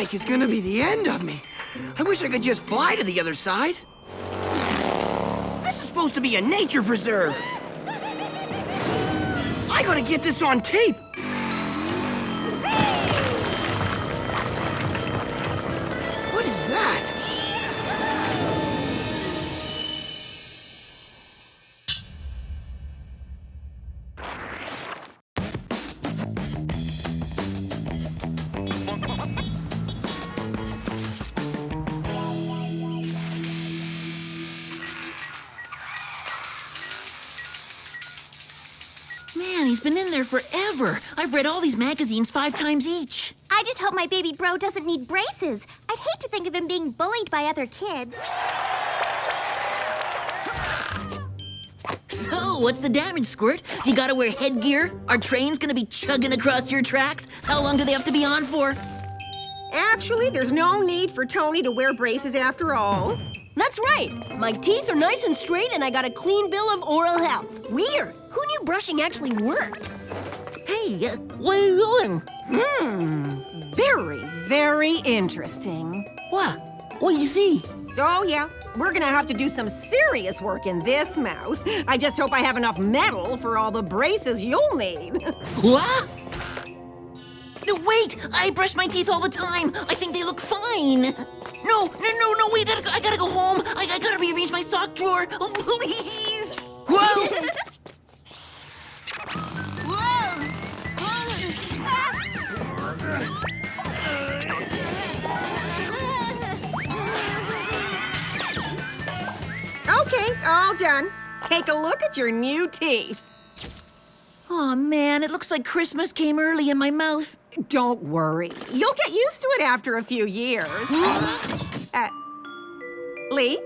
like it's gonna be the end of me. I wish I could just fly to the other side. This is supposed to be a nature preserve. I gotta get this on tape. What is that? Man, he's been in there forever. I've read all these magazines 5 times each. I just hope my baby bro doesn't need braces. I'd hate to think of him being bullied by other kids. So, what's the damage, Squirt? Do you gotta wear headgear? Are trains gonna be chugging across your tracks? How long do they have to be on for? Actually, there's no need for Tony to wear braces after all. That's right. My teeth are nice and straight, and I got a clean bill of oral health. Weird. Who knew brushing actually worked? Hey, where are you going? Very, very interesting. What? What do you see? Oh, yeah. We're gonna have to do some serious work in this mouth. I just hope I have enough metal for all the braces you'll need. What? No, wait! I brush my teeth all the time. I think they look fine. No, wait, I gotta go home. I gotta rearrange my sock drawer. Oh, please! Whoa! Okay, all done. Take a look at your new teeth. Oh man, it looks like Christmas came early in my mouth. Don't worry. You'll get used to it after a few years. Lee?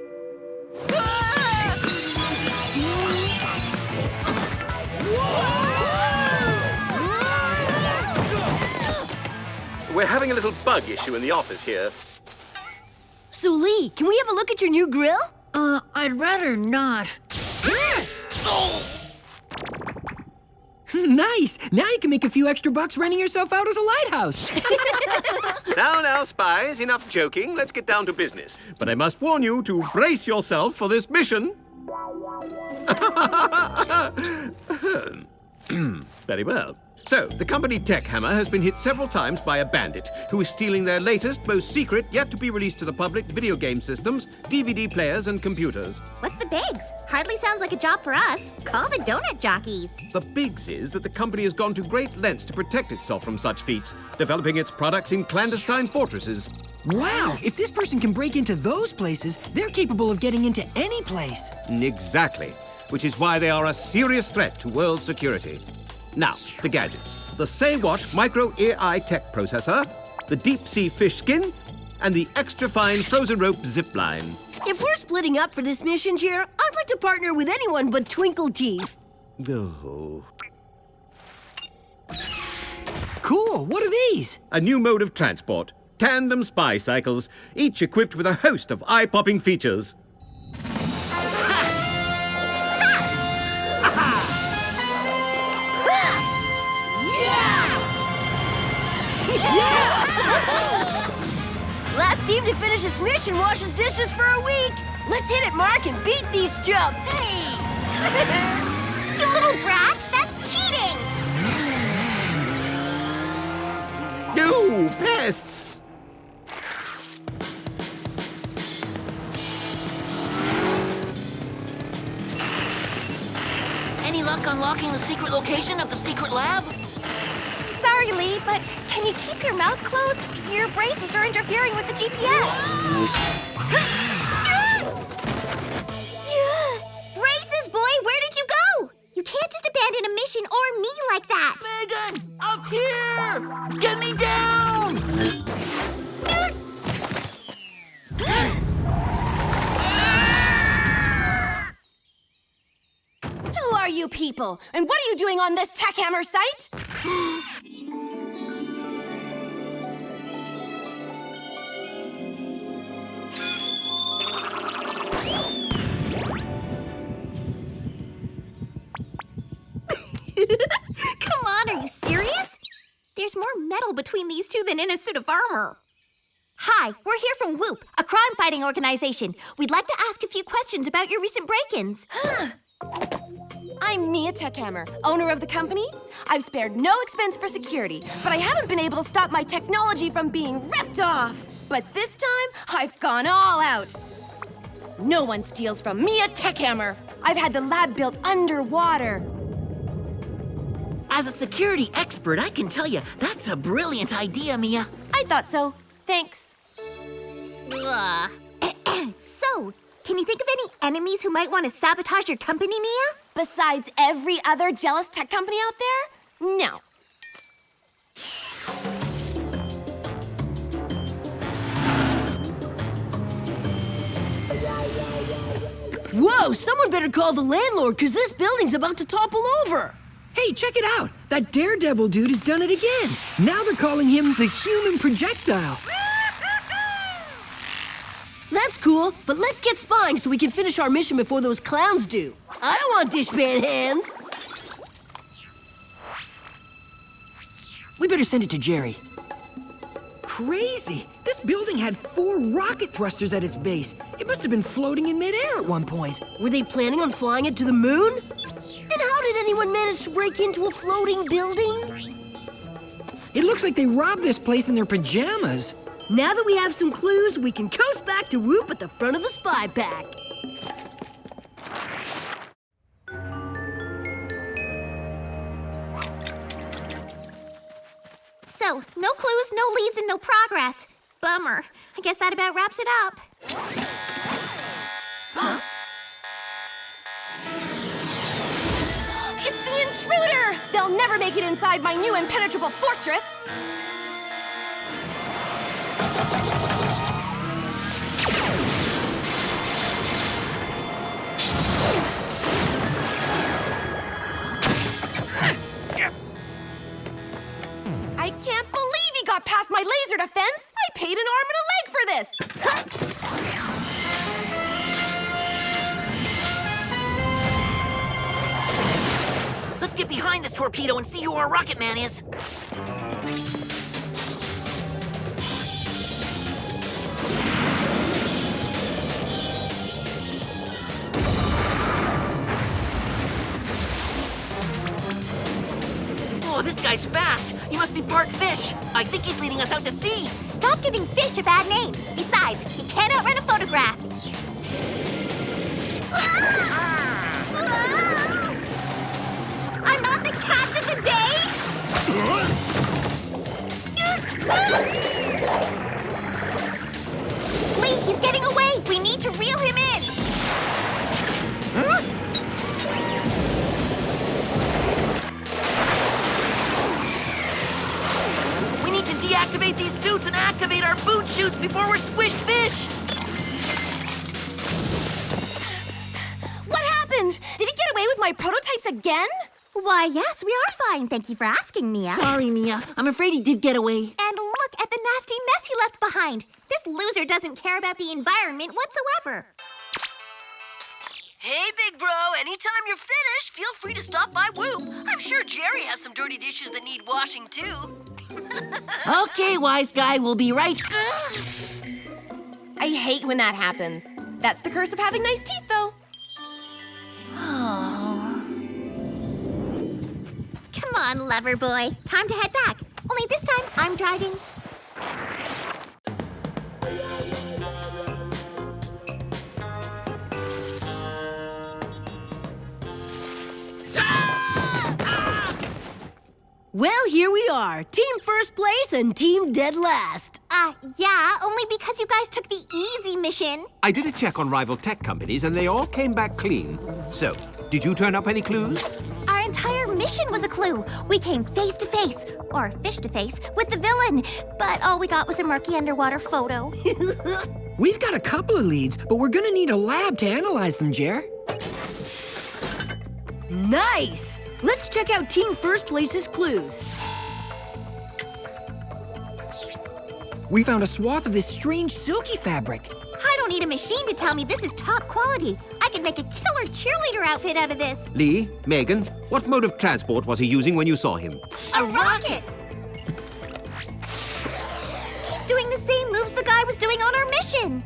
We're having a little bug issue in the office here. So, Lee, can we have a look at your new grill? I'd rather not. Nice! Now you can make a few extra bucks renting yourself out as a lighthouse. Now, Spiez, enough joking. Let's get down to business. But I must warn you to brace yourself for this mission. Very well. So, the company Tech Hammer has been hit several times by a bandit who is stealing their latest, most secret, yet to be released to the public video game systems, DVD players, and computers. What's the bigs? Hardly sounds like a job for us. Call the donut jockeys. The bigs is that the company has gone to great lengths to protect itself from such feats, developing its products in clandestine fortresses. Wow, if this person can break into those places, they're capable of getting into any place. Exactly, which is why they are a serious threat to world security. Now, the gadgets. The Say-What micro-AI tech processor, the deep-sea fish skin, and the extra-fine frozen rope zip line. If we're splitting up for this mission, Jer, I'd like to partner with anyone but Twinkle Teeth. Oh. Cool, what are these? A new mode of transport. Tandem spy cycles, each equipped with a host of eye-popping features. Last team to finish its mission washes dishes for a week. Let's hit it, Mark, and beat these chumps. Hey! You little brat! That's cheating! No, pests! Any luck unlocking the secret location of the secret lab? Sorry, Lee, but can you keep your mouth closed? Your braces are interfering with the GPS. Braces, boy, where did you go? You can't just abandon a mission or me like that. Megan, up here! Get me down! Who are you people? And what are you doing on this Tech Hammer site? Come on, are you serious? There's more metal between these two than in a suit of armor. Hi, we're here from WHOOP, a crime-fighting organization. We'd like to ask a few questions about your recent break-ins. I'm Mia Techhammer, owner of the company. I've spared no expense for security, but I haven't been able to stop my technology from being ripped off. But this time, I've gone all out. No one steals from Mia Techhammer. I've had the lab built underwater. As a security expert, I can tell you that's a brilliant idea, Mia. I thought so. Thanks. So, can you think of any enemies who might want to sabotage your company, Mia? Besides every other jealous tech company out there? No. Whoa, someone better call the landlord, because this building's about to topple over. Hey, check it out. That daredevil dude has done it again. Now they're calling him the human projectile. That's cool, but let's get spying so we can finish our mission before those clowns do. I don't want dishpan hands. We better send it to Jerry. Crazy. This building had 4 rocket thrusters at its base. It must have been floating in midair at one point. Were they planning on flying it to the moon? And how did anyone manage to break into a floating building? It looks like they robbed this place in their pajamas. Now that we have some clues, we can coast back to WHOOP at the front of the spy pack. So, no clues, no leads, and no progress. Bummer. I guess that about wraps it up. It's the intruder! They'll never make it inside my new impenetrable fortress. I can't believe he got past my laser defense! I paid an arm and a leg for this! Let's get behind this torpedo and see who our rocket man is. Oh, this guy's fast. He must be part fish. I think he's leading us out to sea. Stop giving fish a bad name. Besides, he can't outrun a photograph. I'm not the catch of the day! Lee, he's getting away! We need to reel him in! We need to deactivate these suits and activate our boot chutes before we're squished fish. What happened? Did he get away with my prototypes again? Why, yes, we are fine. Thank you for asking, Mia. Sorry, Mia. I'm afraid he did get away. And look at the nasty mess he left behind. This loser doesn't care about the environment whatsoever. Hey, big bro, anytime you're finished, feel free to stop by WHOOP. I'm sure Jerry has some dirty dishes that need washing, too. Okay, wise guy, we'll be right. I hate when that happens. That's the curse of having nice teeth, though. Come on, lover boy. Time to head back. Only this time, I'm driving. Well, here we are. Team first place and team dead last. Yeah, only because you guys took the easy mission. I did a check on rival tech companies and they all came back clean. So, did you turn up any clues? Our entire mission was a clue. We came face to face, or fish to face, with the villain. But all we got was a murky underwater photo. We've got a couple of leads, but we're gonna need a lab to analyze them, Jer. Nice! Let's check out team first place's clues. We found a swath of this strange silky fabric. I don't need a machine to tell me this is top quality. I could make a killer cheerleader outfit out of this. Lee, Megan, what mode of transport was he using when you saw him? A rocket! He's doing the the same moves the guy was doing on our mission.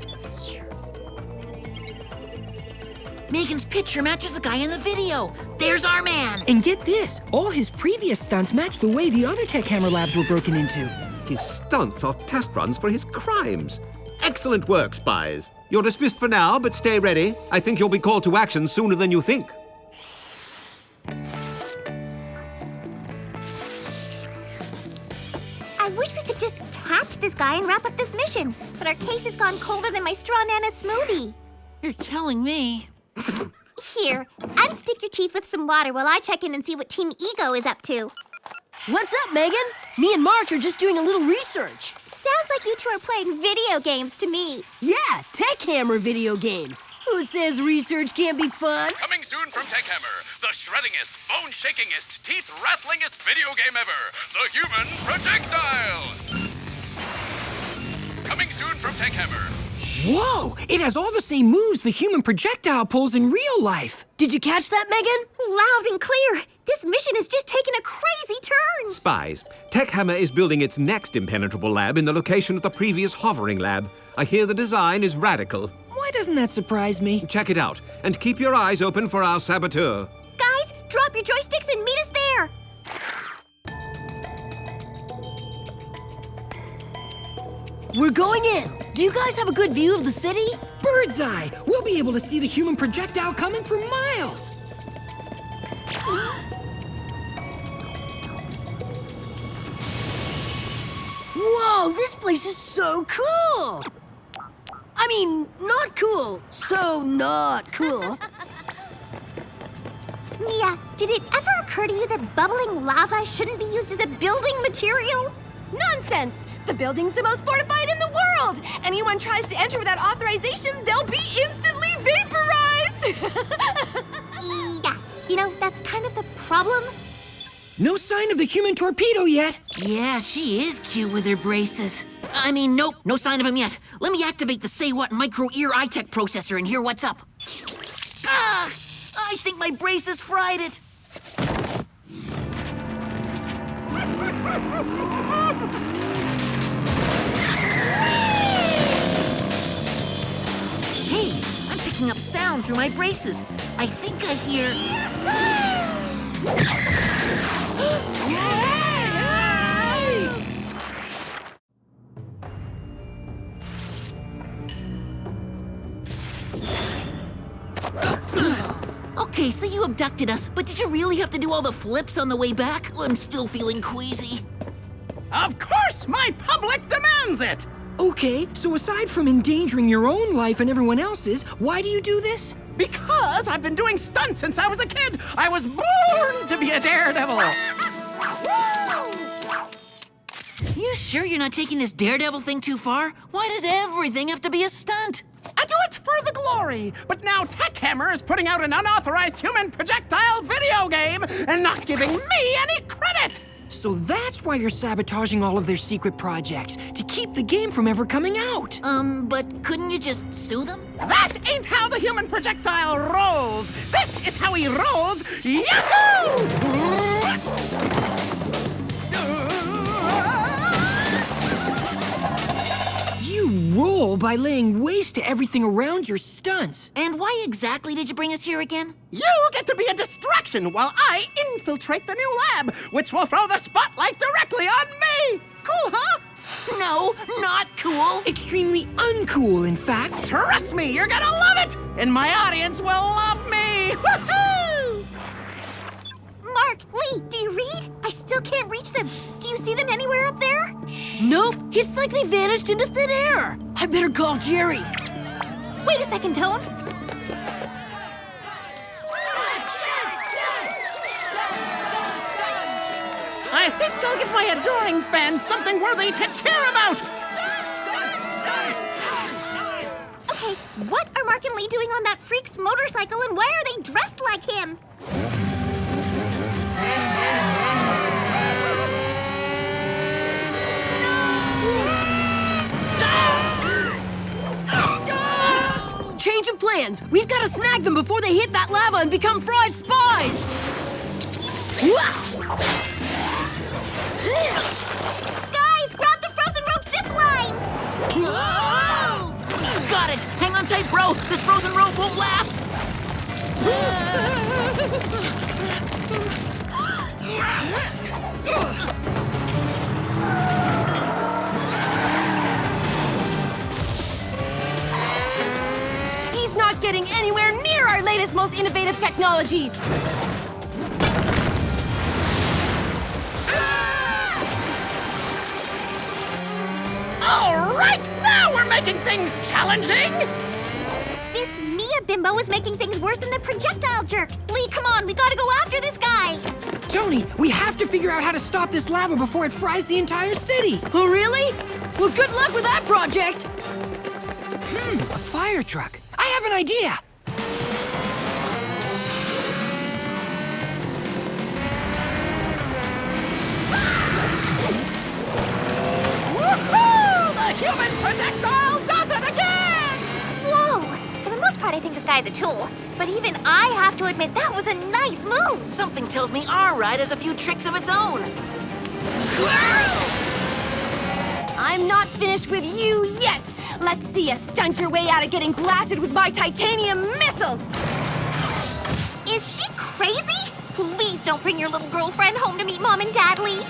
Megan's picture matches the guy in the video. There's our man. And get this, all his previous stunts match the way the other Tech Hammer labs were broken into. His stunts are test runs for his crimes. Excellent work, Spiez. You're dismissed for now, but stay ready. I think you'll be called to action sooner than you think. I wish we could just catch this guy and wrap up this mission, but our case has gone colder than my straw nana smoothie. You're telling me. Here, unstick your teeth with some water while I check in and see what Team Ego is up to. What's up, Megan? Me and Mark are just doing a little research. Sounds like you two are playing video games to me. Yeah, Tech Hammer video games. Who says research can't be fun? Coming soon from Tech Hammer, the shreddingest, bone-shakingest, teeth-rattlingest video game ever, the human projectile! Coming soon from Tech Hammer. Whoa! It has all the same moves the human projectile pulls in real life. Did you catch that, Megan? Loud and clear. This mission has just taken a crazy turn. Spiez, Tech Hammer is building its next impenetrable lab in the location of the previous hovering lab. I hear the design is radical. Why doesn't that surprise me? Check it out, and keep your eyes open for our saboteur. Guys, drop your joysticks and meet us there. We're going in. Do you guys have a good view of the city? Bird's eye! We'll be able to see the human projectile coming for miles. Whoa, this place is so cool! I mean, not cool. So not cool. Mia, did it ever occur to you that bubbling lava shouldn't be used as a building material? Nonsense! The building's the most fortified in the world! Anyone tries to enter without authorization, they'll be instantly vaporized! Yeah, you know, that's kind of the problem. No sign of the human torpedo yet. Yeah, she is cute with her braces. I mean, nope, no sign of him yet. Let me activate the Say What micro-ear eye-tech processor and hear what's up. Ah! I think my braces fried it. Hey, I'm picking up sound through my braces. I think I hear... Okay, so you abducted us, but did you really have to do all the flips on the way back? I'm still feeling queasy. Of course, my public demands it! Okay, so aside from endangering your own life and everyone else's, why do you do this? Because I've been doing stunts since I was a kid. I was born to be a daredevil. You sure you're not taking this daredevil thing too far? Why does everything have to be a stunt? I do it for the glory, but now Tech Hammer is putting out an unauthorized human projectile video game and not giving me any credit! So that's why you're sabotaging all of their secret projects, to keep the game from ever coming out. But couldn't you just sue them? That ain't how the human projectile rolls! This is how he rolls! Yahoo! You roll by laying waste to everything around your stunts. And why exactly did you bring us here again? You get to be a distraction while I infiltrate the new lab, which will throw the spotlight directly on me! Cool, huh? No, not cool. Extremely uncool, in fact. Trust me, you're gonna love it! And my audience will love me! Woohoo! Mark, Lee, do you read? I still can't reach them. Do you see them anywhere up there? Nope, it's like they vanished into thin air. I better call Jerry. Wait a second, Tone. I think I'll give my adoring fans something worthy to cheer about! Okay, what are Mark and Lee doing on that freak's motorcycle and why are they dressed like him? Change of plans. We've got to snag them before they hit that lava and become fried spies. Guys, grab the frozen rope zip line! Got it! Hang on tight, bro! This frozen rope won't last! He's not getting anywhere near our latest, most innovative technologies! All right, now we're making things challenging! This Mia bimbo is making things worse than the projectile jerk. Lee, come on, we gotta go after this guy. Tony, we have to figure out how to stop this lava before it fries the entire city. Oh, really? Well, good luck with that project. A fire truck. I have an idea. Woohoo! The human projectile does it again! Whoa! For the most part, I think this guy's a tool. But even I have to admit that was a nice move. Something tells me our ride has a few tricks of its own. I'm not finished with you yet! Let's see you stunt your way out of getting blasted with my titanium missiles! Is she crazy? Please don't bring your little girlfriend home to meet Mom and Dad, Lee.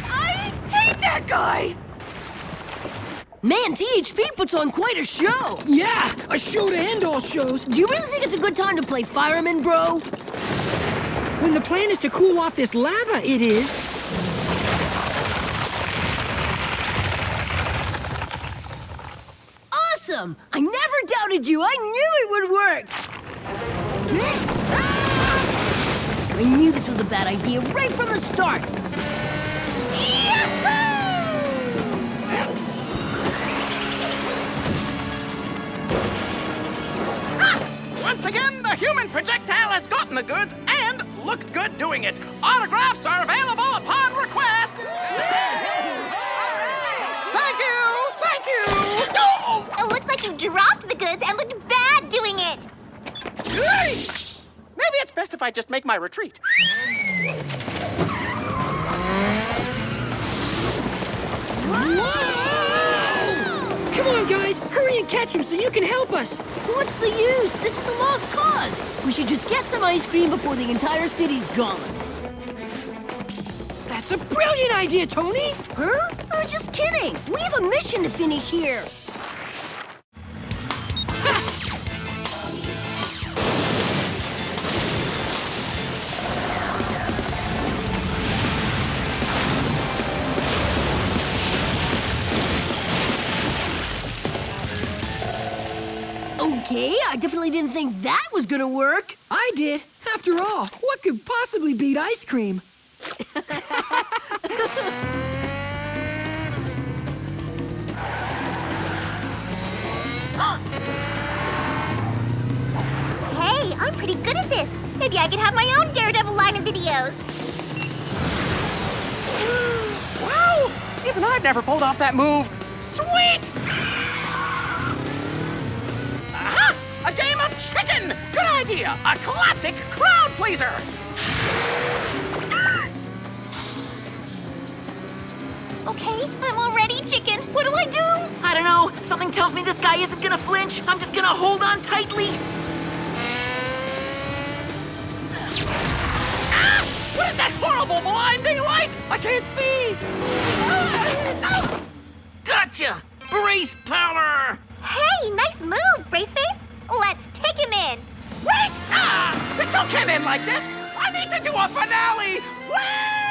I hate that guy! Man, THP puts on quite a show. Yeah, a show to end all shows. Do you really think it's a good time to play fireman, bro? When the plan is to cool off this lava, it is. Awesome! I never doubted you. I knew it would work. I knew this was a bad idea right from the start. Once again, the human projectile has gotten the goods and looked good doing it. Autographs are available upon request. Thank you! Thank you! Oh! It looks like you dropped the goods and looked bad doing it. Hey! Maybe it's best if I just make my retreat. Come on, guys, hurry and catch him so you can help us. What's the use? This is a lost cause. We should just get some ice cream before the entire city's gone. That's a brilliant idea, Tony. Huh? I was just kidding. We have a mission to finish here. Okay, I definitely didn't think that was gonna work. I did. After all, what could possibly beat ice cream? Hey, I'm pretty good at this. Maybe I could have my own Daredevil line of videos. Wow! Even I've never pulled off that move. Sweet! Aha! A game of chicken! Good idea! A classic crowd pleaser! Okay, I'm already chicken. What do I do? I don't know. Something tells me this guy isn't gonna flinch. I'm just gonna hold on tightly. Ah! What is that horrible blinding light? I can't see! Ah! Gotcha! Brace power! Hey, nice move, Braceface. Let's take him in. Wait! Ah! This show can't end like this! I need to do a finale! Wait!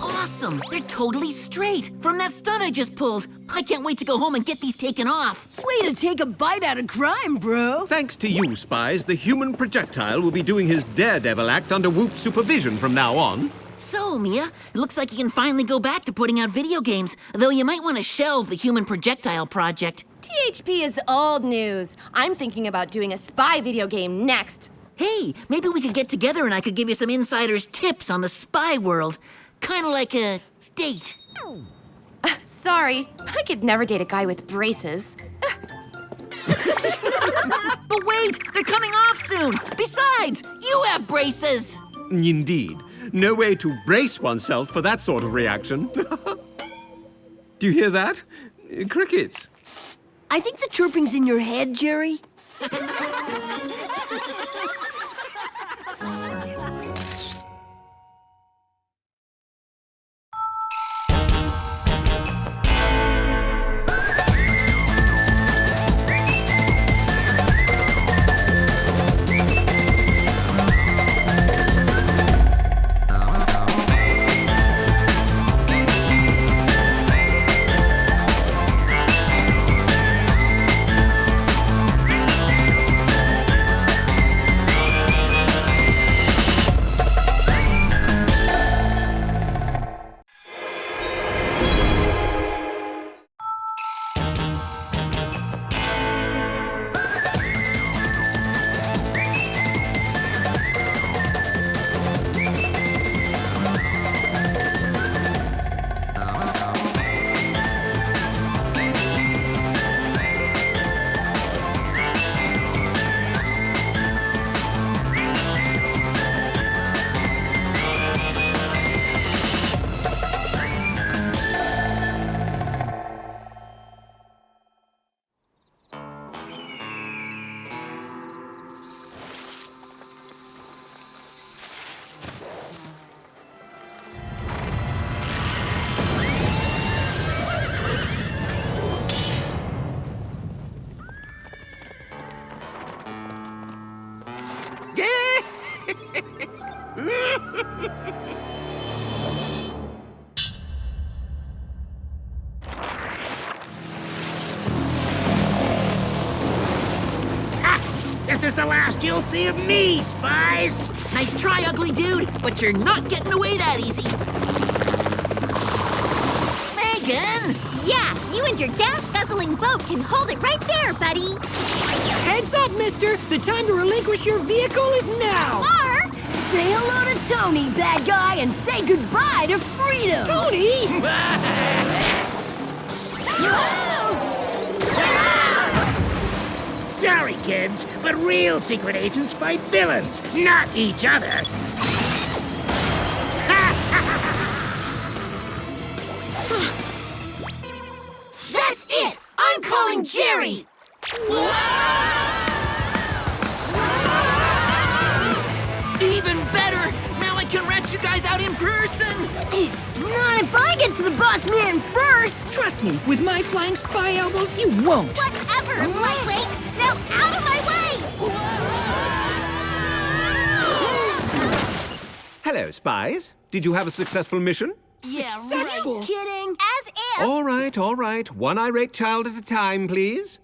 Awesome! They're totally straight from that stunt I just pulled. I can't wait to go home and get these taken off. Way to take a bite out of crime, bro. Thanks to you, Spiez, the human projectile will be doing his daredevil act under Whoop's supervision from now on. So, Mia, it looks like you can finally go back to putting out video games, though you might want to shelve the human projectile project. THP is old news. I'm thinking about doing a spy video game next. Hey, maybe we could get together and I could give you some insider's tips on the spy world. Kind of like a date. Sorry, but I could never date a guy with braces. But wait, they're coming off soon. Besides, you have braces. Indeed. No way to brace oneself for that sort of reaction. Do you hear that? Crickets. I think the chirping's in your head, Jerry. This is the last you'll see of me, Spiez! Nice try, ugly dude, but you're not getting away that easy. Megan! Yeah, you and your gas-guzzling boat can hold it right there, buddy. Heads up, mister! The time to relinquish your vehicle is now! Or... Say hello to Tony, bad guy, and say goodbye to freedom! Tony! Sorry, kids, but real secret agents fight villains, not each other. That's it! I'm calling Jerry! Even better! Now I can rat you guys out in person! Not if I get to the boss man first! Trust me, with my flying spy elbows, you won't! Whatever, lightweight! Now out of my way! Hello, Spies. Did you have a successful mission? Yeah, Successful. Kidding? As if... All right. One irate child at a time, please.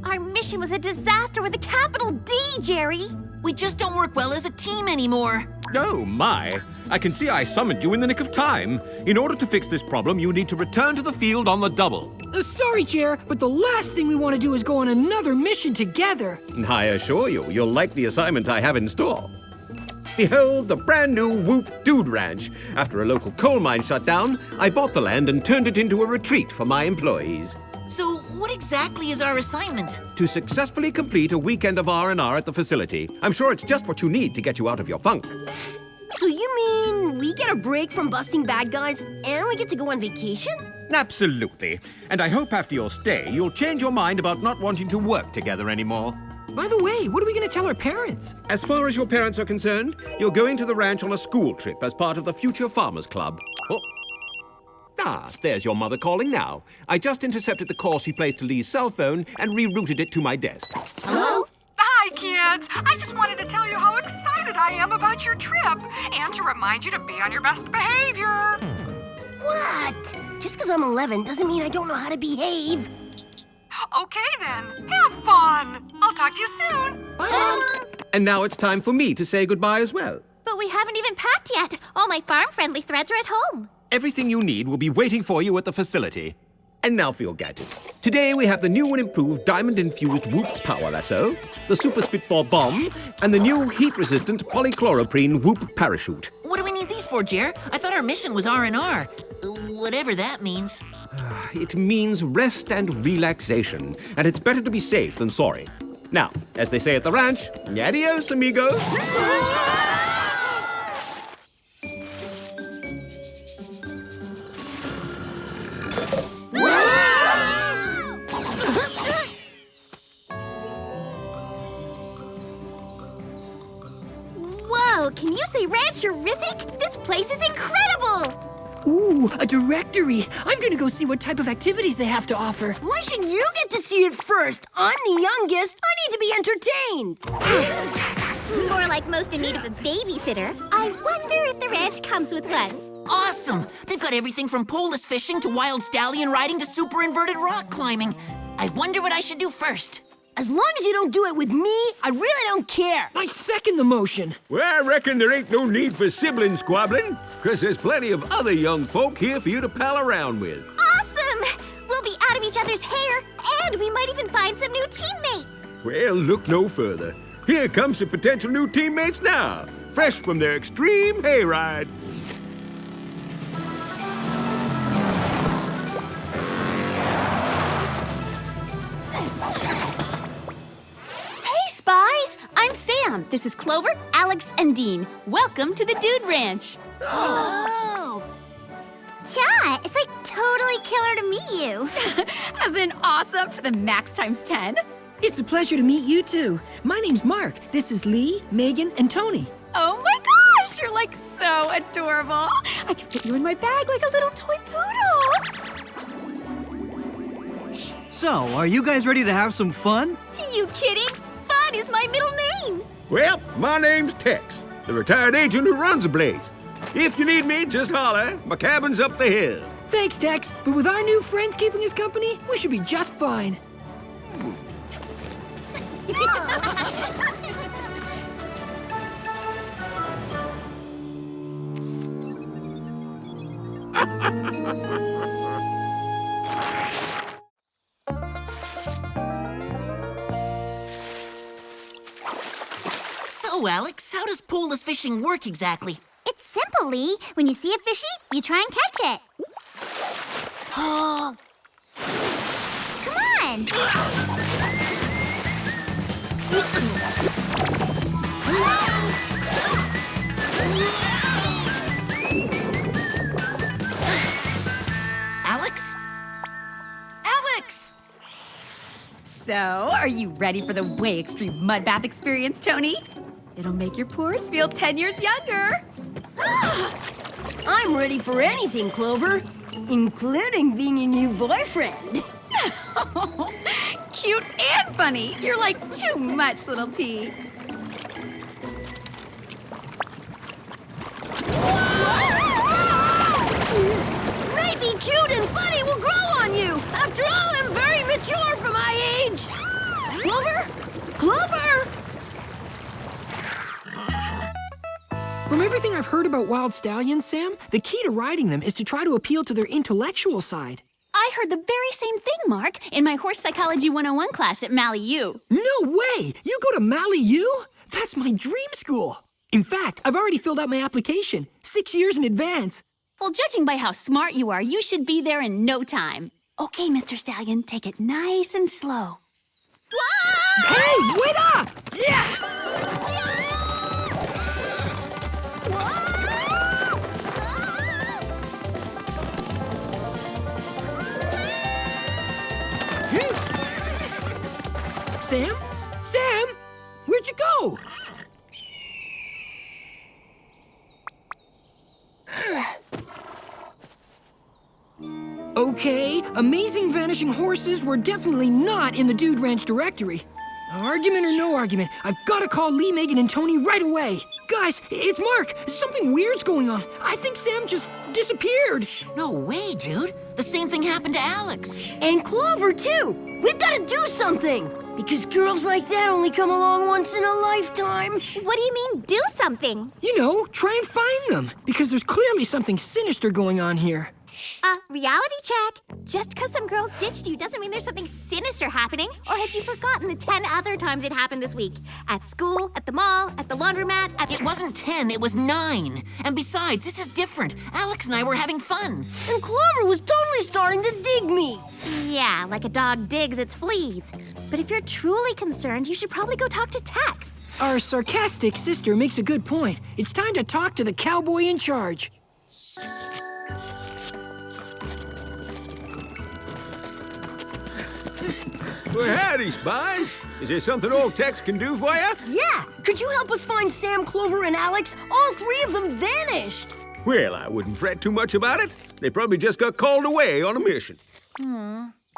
Our mission was a disaster with a capital D, Jerry! We just don't work well as a team anymore. Oh, my. I can see I summoned you in the nick of time. In order to fix this problem, you need to return to the field on the double. Sorry, Jer, but the last thing we want to do is go on another mission together. I assure you, you'll like the assignment I have in store. Behold the brand new Whoop Dude Ranch. After a local coal mine shut down, I bought the land and turned it into a retreat for my employees. So, what exactly is our assignment? To successfully complete a weekend of R&R at the facility. I'm sure it's just what you need to get you out of your funk. So you mean we get a break from busting bad guys and we get to go on vacation? Absolutely. And I hope after your stay, you'll change your mind about not wanting to work together anymore. By the way, what are we going to tell our parents? As far as your parents are concerned, you're going to the ranch on a school trip as part of the Future Farmers Club. Oh. Ah, there's your mother calling now. I just intercepted the call she placed to Lee's cell phone and rerouted it to my desk. Hello? Hi, kids. I just wanted to tell you how excited I am about your trip and to remind you to be on your best behavior. What? Just because I'm 11 doesn't mean I don't know how to behave. Okay, then. Have fun. I'll talk to you soon. And now it's time for me to say goodbye as well. But we haven't even packed yet. All my farm-friendly threads are at home. Everything you need will be waiting for you at the facility. And now for your gadgets. Today we have the new and improved diamond-infused Whoop Power Lasso, the Super Spitball Bomb, and the new heat-resistant polychloroprene Whoop Parachute. What do we need these for, Jer? I thought our mission was R&R. Whatever that means. It means rest and relaxation, and it's better to be safe than sorry. Now, as they say at the ranch, adios, amigos. Whoa, can you say ranch-erific? This place is incredible! Ooh, a directory. I'm gonna go see what type of activities they have to offer. Why should you get to see it first? I'm the youngest. I need to be entertained. More like most in need of a babysitter. I wonder if the ranch comes with one. Awesome! They've got everything from poleless fishing to wild stallion riding to super inverted rock climbing. I wonder what I should do first. As long as you don't do it with me, I really don't care. I second the motion. Well, I reckon there ain't no need for sibling squabbling, because there's plenty of other young folk here for you to pal around with. Awesome! We'll be out of each other's hair, and we might even find some new teammates. Well, look no further. Here comes some potential new teammates now, fresh from their extreme hayride. Spiez, I'm Sam. This is Clover, Alex, and Dean. Welcome to the Dude Ranch. Oh! Cha, it's like totally killer to meet you. As in awesome to the max times 10. It's a pleasure to meet you too. My name's Mark. This is Lee, Megan, and Tony. Oh my gosh, you're like so adorable. I can fit you in my bag like a little toy poodle. So, are you guys ready to have some fun? You kidding? Fun is my middle name. Well, my name's Tex, the retired agent who runs the place. If you need me, just holler. My cabin's up the hill. Thanks, Tex, but with our new friends keeping us company, we should be just fine. So, Alex, how does poleless fishing work exactly? It's simple, Lee. When you see a fishy, you try and catch it. Oh. Come on. Alex? Alex! So, are you ready for the way extreme mud bath experience, Tony? It'll make your pores feel 10 years younger. I'm ready for anything, Clover, including being your new boyfriend. Cute and funny. You're like too much, little T. Maybe cute and funny will grow on you. After all, I'm very mature for my age. Clover? Clover! From everything I've heard about wild stallions, Sam, the key to riding them is to try to appeal to their intellectual side. I heard the very same thing, Mark, in my Horse Psychology 101 class at Mally U. No way! You go to Mally U? That's my dream school. In fact, I've already filled out my application, 6 years in advance. Well, judging by how smart you are, you should be there in no time. Okay, Mr. Stallion, take it nice and slow. Whoa! Hey, wait up! Yeah! Sam? Sam? Where'd you go? Okay, amazing vanishing horses were definitely not in the Dude Ranch directory. Argument or no argument, I've got to call Lee, Megan, and Tony right away. Guys, it's Mark. Something weird's going on. I think Sam just disappeared. No way, dude. The same thing happened to Alex. And Clover, too. We've got to do something. Because girls like that only come along once in a lifetime. What do you mean, do something? You know, try and find them. Because there's clearly something sinister going on here. Reality check. Just because some girls ditched you doesn't mean there's something sinister happening. Or have you forgotten the 10 other times it happened this week? At school, at the mall, at the laundromat, at... It wasn't 10, it was 9. And besides, this is different. Alex and I were having fun. And Clover was totally starting to dig me. Yeah, like a dog digs its fleas. But if you're truly concerned, you should probably go talk to Tex. Our sarcastic sister makes a good point. It's time to talk to the cowboy in charge. Well, howdy, Spiez. Is there something old Tex can do for you? Yeah, could you help us find Sam, Clover, and Alex? All 3 of them vanished. Well, I wouldn't fret too much about it. They probably just got called away on a mission.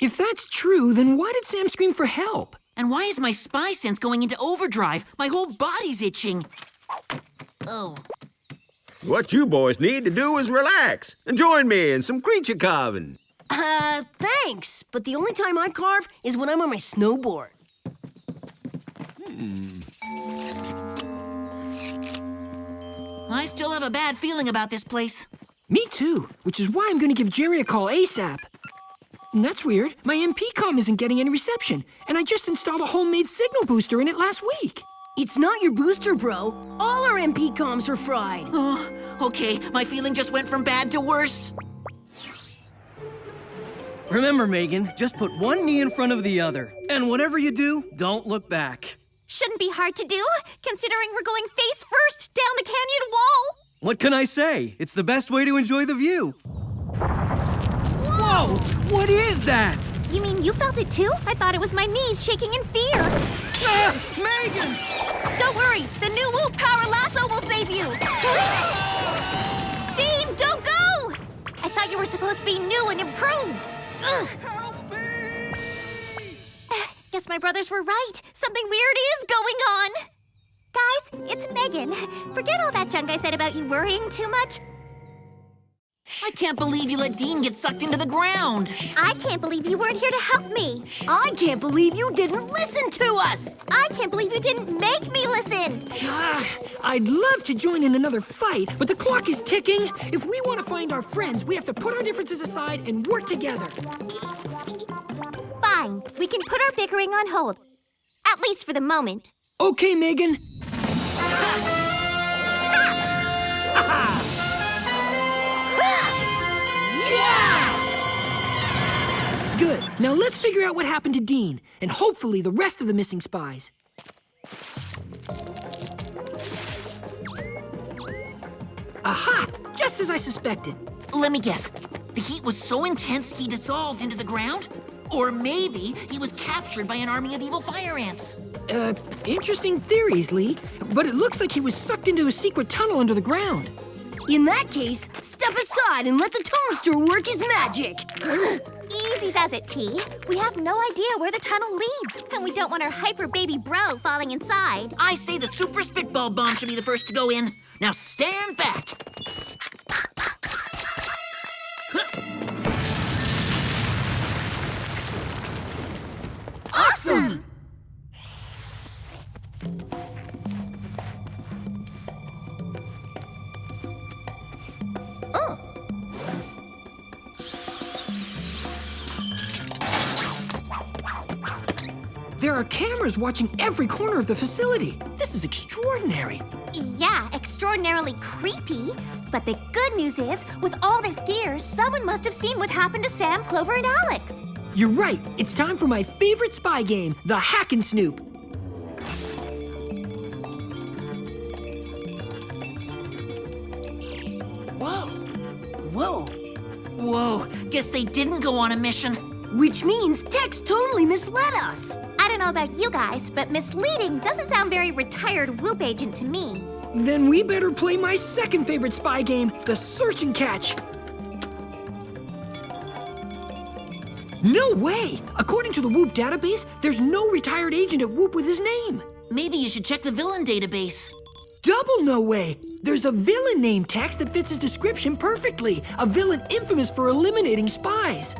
If that's true, then why did Sam scream for help? And why is my spy sense going into overdrive? My whole body's itching. Oh. What you boys need to do is relax and join me in some creature carving. Thanks, but the only time I carve is when I'm on my snowboard. I still have a bad feeling about this place. Me too, which is why I'm gonna give Jerry a call ASAP. And that's weird. My MP-COM isn't getting any reception, and I just installed a homemade signal booster in it last week. It's not your booster, bro. All our MP-COMs are fried. Oh, okay, my feeling just went from bad to worse. Remember, Megan, just put one knee in front of the other. And whatever you do, don't look back. Shouldn't be hard to do, considering we're going face first down the canyon wall. What can I say? It's the best way to enjoy the view. Whoa! What is that? You mean you felt it too? I thought it was my knees shaking in fear. Ah, Megan! Don't worry, the new Whoop Power Lasso will save you. Dean, don't go! I thought you were supposed to be new and improved. Help me! Guess my brothers were right. Something weird is going on. Guys, it's Megan. Forget all that junk I said about you worrying too much. I can't believe you let Dean get sucked into the ground. I can't believe you weren't here to help me. I can't believe you didn't listen to us. I can't believe you didn't make me listen. I'd love to join in another fight, but the clock is ticking. If we want to find our friends, we have to put our differences aside and work together. Fine, we can put our bickering on hold. At least for the moment. Okay, Megan. Good. Now let's figure out what happened to Dean, and hopefully the rest of the missing spies. Aha! Just as I suspected. Let me guess. The heat was so intense he dissolved into the ground? Or maybe he was captured by an army of evil fire ants. Interesting theories, Lee. But it looks like he was sucked into a secret tunnel under the ground. In that case, step aside and let the toaster work his magic. Easy does it, T. We have no idea where the tunnel leads, and we don't want our hyper baby bro falling inside. I say the super spitball bomb should be the first to go in. Now stand back. Awesome! There are cameras watching every corner of the facility. This is extraordinary. Yeah, extraordinarily creepy. But the good news is, with all this gear, someone must have seen what happened to Sam, Clover, and Alex. You're right. It's time for my favorite spy game, the Hack and Snoop. Whoa. Whoa, guess they didn't go on a mission. Which means Tex totally misled us. I don't know about you guys, but misleading doesn't sound very retired Whoop agent to me. Then we better play my second favorite spy game, the Search and Catch. No way! According to the Whoop database, there's no retired agent at Whoop with his name. Maybe you should check the villain database. Double no way! There's a villain named Tex that fits his description perfectly. A villain infamous for eliminating spies.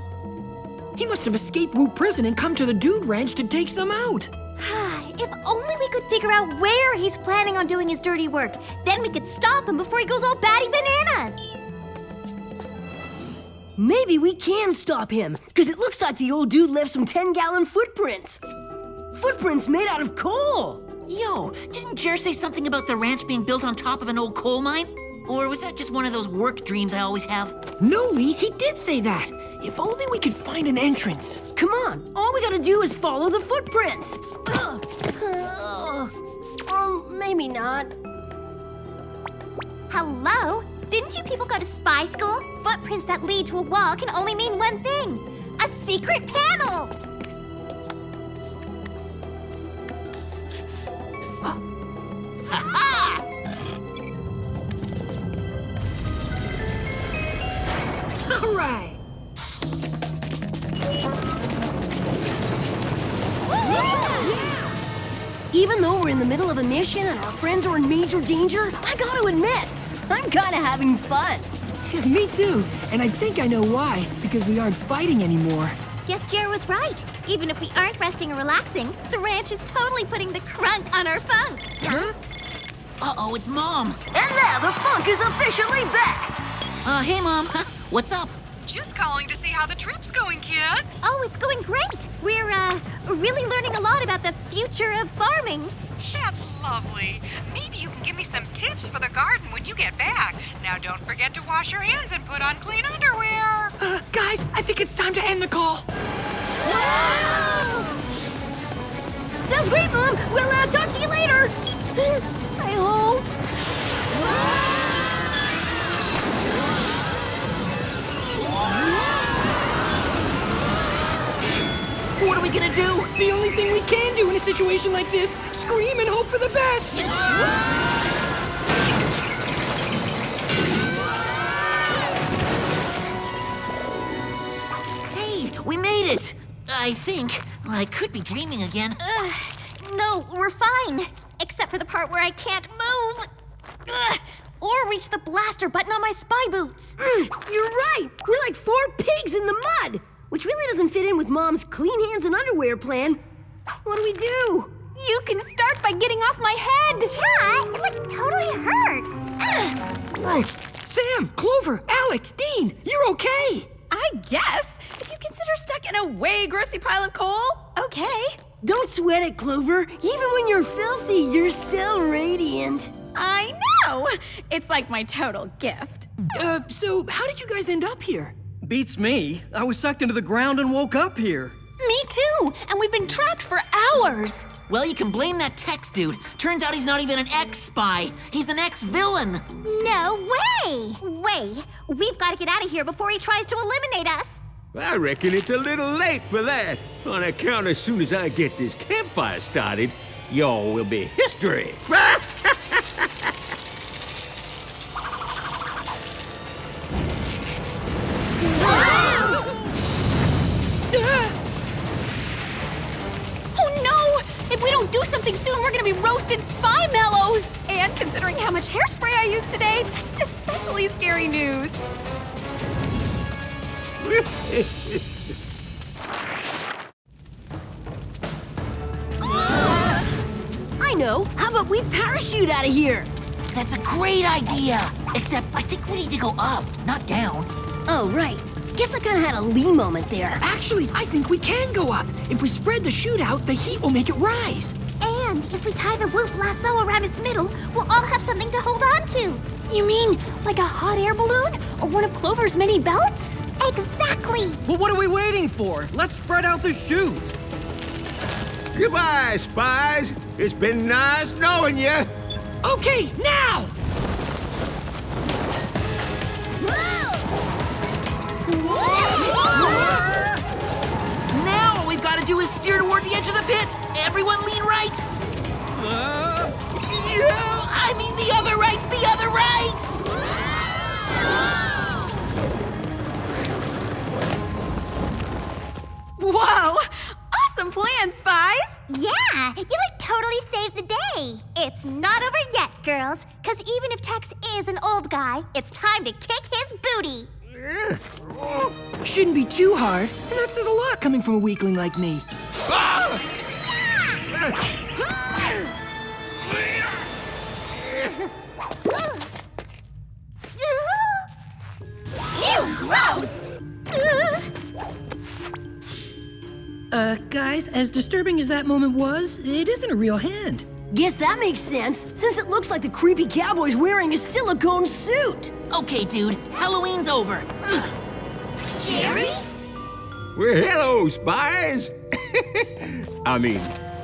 He must have escaped Whoop prison and come to the Dude Ranch to take some out. If only we could figure out where he's planning on doing his dirty work. Then we could stop him before he goes all batty bananas. Maybe we can stop him, because it looks like the old dude left some 10-gallon footprints. Footprints made out of coal. Yo, didn't Jer say something about the ranch being built on top of an old coal mine? Or was that just one of those work dreams I always have? No, Lee, he did say that. If only we could find an entrance. Come on, all we gotta do is follow the footprints. Or maybe not. Hello? Didn't you people go to spy school? Footprints that lead to a wall can only mean one thing. A secret panel! Ha-ha! All right. Even though we're in the middle of a mission and our friends are in major danger, I gotta admit, I'm kinda having fun. Yeah, me too. And I think I know why. Because we aren't fighting anymore. Guess Jer was right. Even if we aren't resting or relaxing, the ranch is totally putting the crunk on our funk. Huh? Uh-oh, it's Mom. And now the funk is officially back! Hey, Mom. What's up? Just calling to see how the trip's going, kids. Oh, it's going great. We're, really learning a lot about the future of farming. That's lovely. Maybe you can give me some tips for the garden when you get back. Now, don't forget to wash your hands and put on clean underwear. Guys, I think it's time to end the call. Sounds great, Mom! We'll talk to you later! I hope. What are we gonna do? The only thing we can do in a situation like this, scream and hope for the best. Hey, we made it! I think. I could be dreaming again. No, we're fine. Except for the part where I can't move. Or reach the blaster button on my spy boots. You're right! We're like 4 pigs in the mud! Which really doesn't fit in with Mom's clean hands and underwear plan. What do we do? You can start by getting off my head. Yeah, it like totally hurts. Sam, Clover, Alex, Dean, you're okay. I guess. If you consider stuck in a way grossy pile of coal, okay. Don't sweat it, Clover. Even when you're filthy, you're still radiant. I know. It's like my total gift. So how did you guys end up here? Beats me. I was sucked into the ground and woke up here. Me too, and we've been trapped for hours. Well, you can blame that Tex dude. Turns out he's not even an ex-spy. He's an ex-villain. No way! We've got to get out of here before he tries to eliminate us. I reckon it's a little late for that. On account, as soon as I get this campfire started, y'all will be history. Oh no! If we don't do something soon, we're gonna be roasted spy mellows! And considering how much hairspray I used today, that's especially scary news. I know! How about we parachute out of here? That's a great idea. Except I think we need to go up, not down. Oh, right. Guess I kinda had a Lee moment there. Actually, I think we can go up. If we spread the chute out, the heat will make it rise. And if we tie the whoop lasso around its middle, we'll all have something to hold on to. You mean like a hot air balloon? Or one of Clover's many belts? Exactly! Well, what are we waiting for? Let's spread out the chute. Goodbye, spies. It's been nice knowing you. Okay, now! Now all we've got to do is steer toward the edge of the pit. Everyone lean right. I mean the other right, the other right. Whoa! Awesome plan, Spies! Yeah, you like totally saved the day. It's not over yet, girls, because even if Tex is an old guy, it's time to kick his booty. Shouldn't be too hard, and that says a lot coming from a weakling like me. Ew, gross! Guys, as disturbing as that moment was, it isn't a real hand. Guess that makes sense, since it looks like the creepy cowboy's wearing a silicone suit. Okay, dude, Halloween's over. Ugh. Jerry? Well, hello, Spiez. I mean,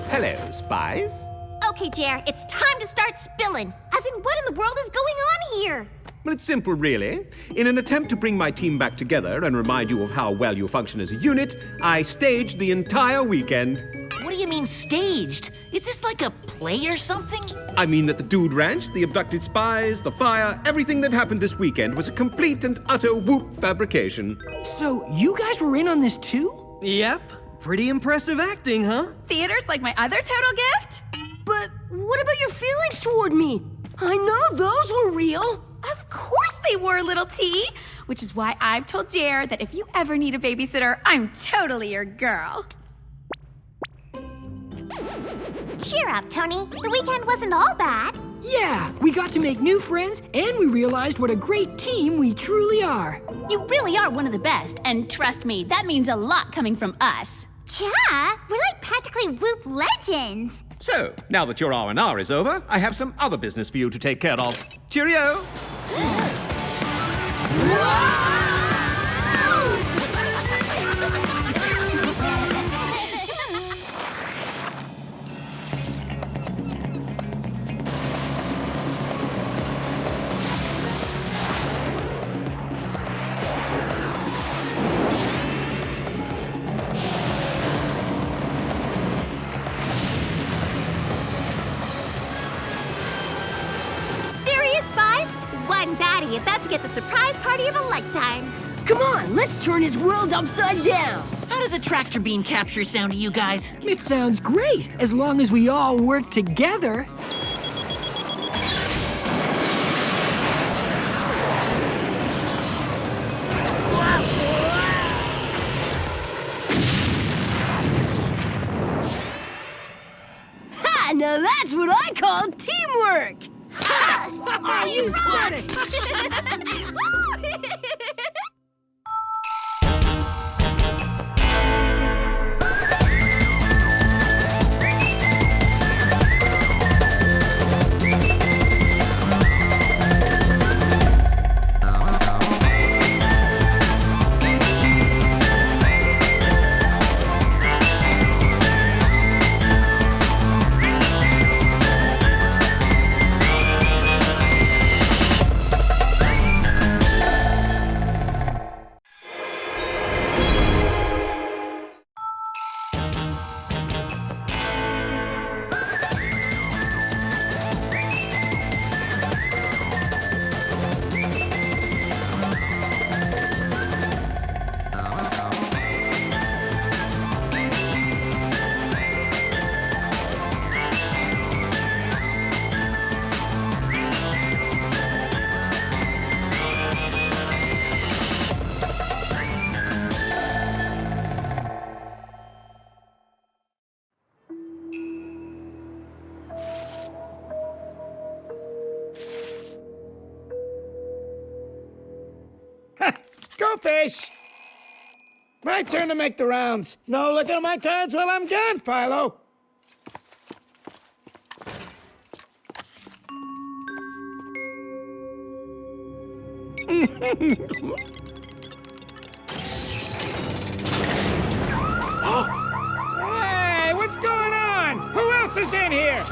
hello, Spiez. Okay, Jer, it's time to start spilling. As in, what in the world is going on here? Well, it's simple, really. In an attempt to bring my team back together and remind you of how well you function as a unit, I staged the entire weekend. What do you mean staged? Is this like a play or something? I mean that the Dude Ranch, the abducted spies, the fire, everything that happened this weekend was a complete and utter whoop fabrication. So, you guys were in on this too? Yep. Pretty impressive acting, huh? Theater's like my other total gift? But what about your feelings toward me? I know those were real. Of course they were, little T. Which is why I've told Jer that if you ever need a babysitter, I'm totally your girl. Cheer up, Tony. The weekend wasn't all bad. Yeah, we got to make new friends, and we realized what a great team we truly are. You really are one of the best, and trust me, that means a lot coming from us. Yeah, we're like practically Whoop legends. So, now that your R&R is over, I have some other business for you to take care of. Cheerio! One baddie about to get the surprise party of a lifetime. Come on, let's turn his world upside down. How does a tractor beam capture sound to you guys? It sounds great, as long as we all work together. Ha! Now that's what I call teamwork! Oh, you said it! Go fish! My turn to make the rounds. No look at my cards while I'm gone, Philo. Hey, what's going on? Who else is in here?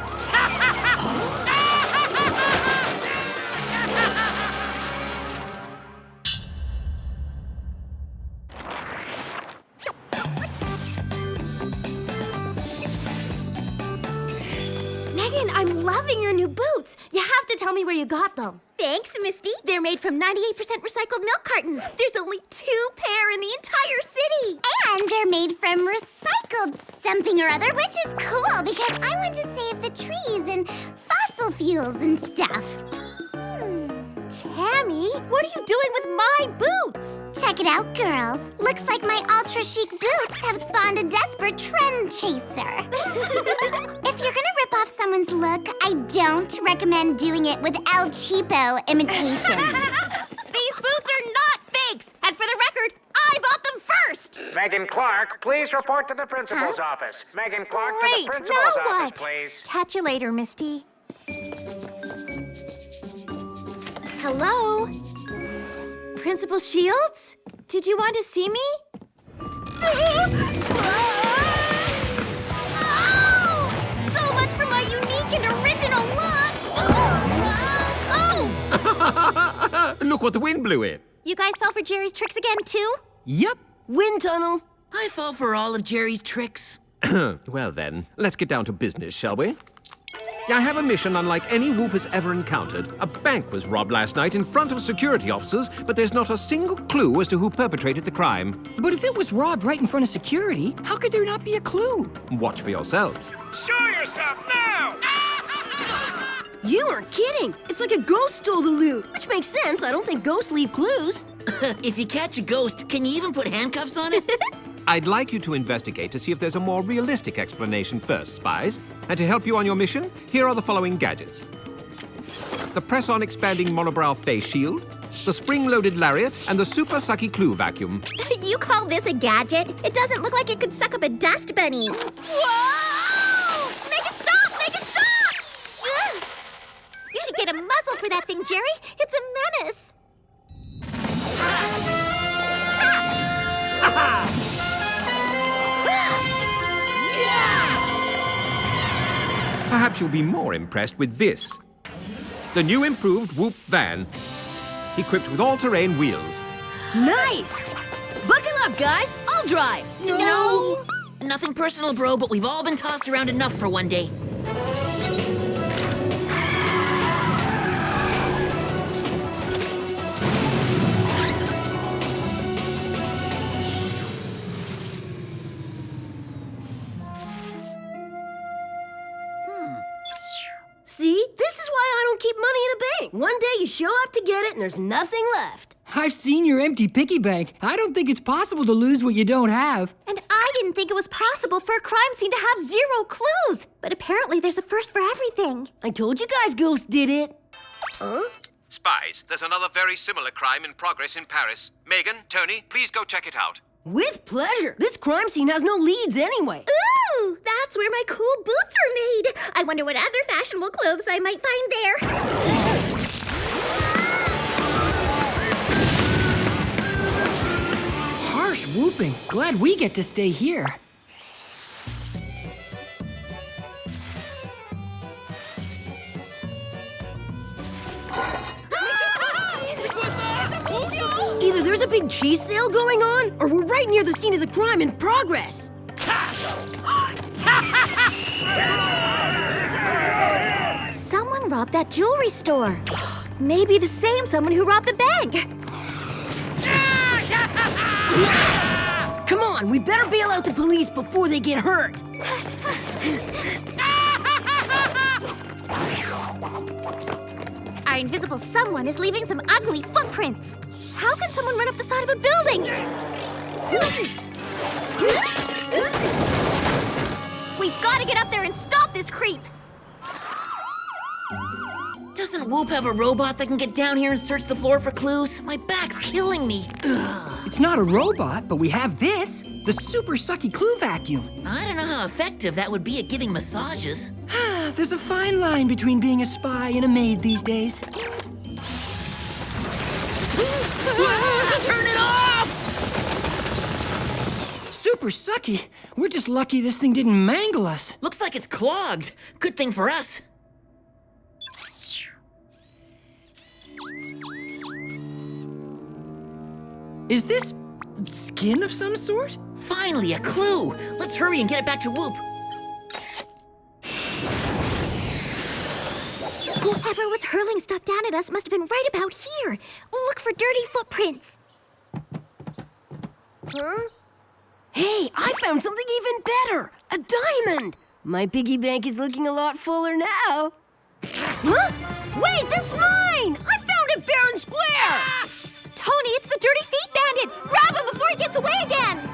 Megan, I'm loving your new boots. You have to tell me where you got them. Thanks, Misty. They're made from 98% recycled milk cartons. There's only 2 pair in the entire city. And they're made from recycled something or other, which is cool because I want to save the trees and fossil fuels and stuff. Tammy, what are you doing with my boots? Check it out, girls. Looks like my ultra-chic boots have spawned a desperate trend chaser. If you're gonna rip off someone's look, I don't recommend doing it with El Cheapo imitations. These boots are not fakes! And for the record, I bought them first! Megan Clark, please report to the principal's office. Megan Clark to the Great, principal's now office, what? please. Catch you later, Misty. Hello? Principal Shields? Did you want to see me? Oh! So much for my unique and original look! Oh! Look what the wind blew in. You guys fell for Jerry's tricks again, too? Yep. Wind tunnel. I fall for all of Jerry's tricks. Well then, let's get down to business, shall we? I have a mission unlike any Whoop has ever encountered. A bank was robbed last night in front of security officers, but there's not a single clue as to who perpetrated the crime. But if it was robbed right in front of security, how could there not be a clue? Watch for yourselves. Show yourself now! You aren't kidding. It's like a ghost stole the loot, which makes sense. I don't think ghosts leave clues. If you catch a ghost, can you even put handcuffs on it? I'd like you to investigate to see if there's a more realistic explanation first, Spies. And to help you on your mission, here are the following gadgets. The press-on expanding monobrow face shield, the spring-loaded lariat, and the super sucky clue vacuum. You call this a gadget? It doesn't look like it could suck up a dust bunny. Whoa! Make it stop! Make it stop! Ugh. You should get a muzzle for that thing, Jerry. It's a menace. Perhaps you'll be more impressed with this. The new improved Whoop van, equipped with all-terrain wheels. Nice! Buckle up, guys. I'll drive. No! Nothing personal, bro, but we've all been tossed around enough for one day. See? This is why I don't keep money in a bank. One day you show up to get it and there's nothing left. I've seen your empty piggy bank. I don't think it's possible to lose what you don't have. And I didn't think it was possible for a crime scene to have 0 clues. But apparently there's a first for everything. I told you guys ghosts did it. Huh? Spies, there's another very similar crime in progress in Paris. Megan, Tony, please go check it out. With pleasure. This crime scene has no leads anyway. Ooh, that's where my cool boots are made. I wonder what other fashionable clothes I might find there. Harsh whooping. Glad we get to stay here. Either there's a big cheese sale going on, or we're right near the scene of the crime in progress. Someone robbed that jewelry store. Maybe the same someone who robbed the bank. Come on, we better bail out the police before they get hurt. Our invisible someone is leaving some ugly footprints. How can someone run up the side of a building? We've got to get up there and stop this creep. Doesn't Whoop have a robot that can get down here and search the floor for clues? My back's killing me. It's not a robot, but we have this. The super sucky clue vacuum. I don't know how effective that would be at giving massages. There's a fine line between being a spy and a maid these days. Turn it off! Super sucky. We're just lucky this thing didn't mangle us. Looks like it's clogged. Good thing for us. Is this skin of some sort? Finally, a clue. Let's hurry and get it back to Whoop. Whoever was hurling stuff down at us must have been right about here. Look for dirty footprints. Huh? Hey, I found something even better! A diamond! My piggy bank is looking a lot fuller now. Huh? Wait, that's mine! I found it fair and square! Tony, it's the Dirty Feet Bandit! Grab him before he gets away again!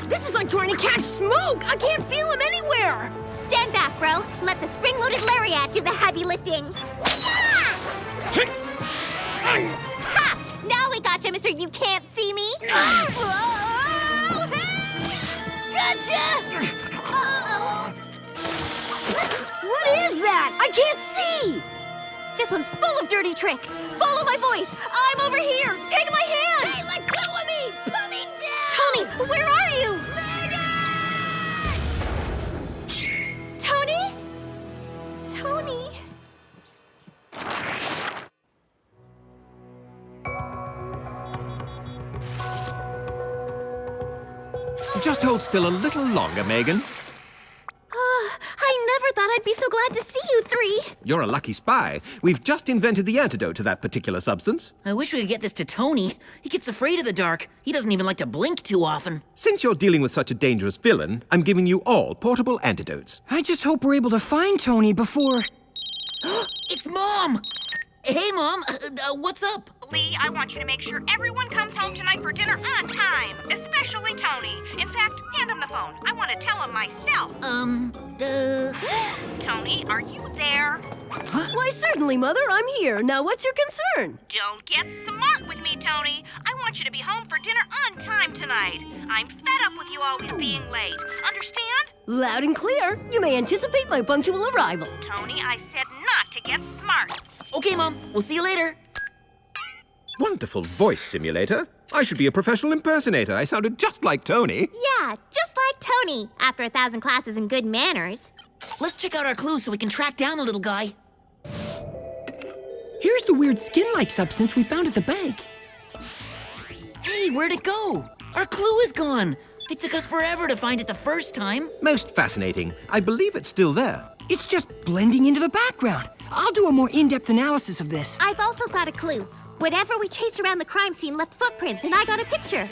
This is like trying to catch smoke! I can't feel him anywhere! Stand back, bro. Let the spring-loaded lariat do the heavy lifting. Ha! Now we You can't see me. Oh, gotcha! What is that? I can't see! This one's full of dirty tricks. Follow my voice. I'm over here. Take my hand. Hey, let go of me. Put me down. Tony, where are you? Tony? Tony? Just hold still a little longer, Megan. I never thought I'd be so glad to see you three. You're a lucky spy. We've just invented the antidote to that particular substance. I wish we could get this to Tony. He gets afraid of the dark. He doesn't even like to blink too often. Since you're dealing with such a dangerous villain, I'm giving you all portable antidotes. I just hope we're able to find Tony before... It's Mom! Hey, Mom. What's up? Lee, I want you to make sure everyone comes home tonight for dinner on time, especially Tony. In fact, hand him the phone. I want to tell him myself. Tony, are you there? Huh? Why, certainly, Mother. I'm here. Now, what's your concern? Don't get smart with me, Tony. I want you to be home for dinner on time tonight. I'm fed up with you always being late. Understand? Loud and clear. You may anticipate my punctual arrival. Tony, I said not to get smart. Okay, Mom. We'll see you later. Wonderful voice simulator. I should be a professional impersonator. I sounded just like Tony. Yeah, just like Tony, after 1,000 classes in good manners. Let's check out our clues so we can track down the little guy. Here's the weird skin-like substance we found at the bank. Hey, where'd it go? Our clue is gone. It took us forever to find it the first time. Most fascinating. I believe it's still there. It's just blending into the background. I'll do a more in-depth analysis of this. I've also got a clue. Whatever we chased around the crime scene left footprints, and I got a picture.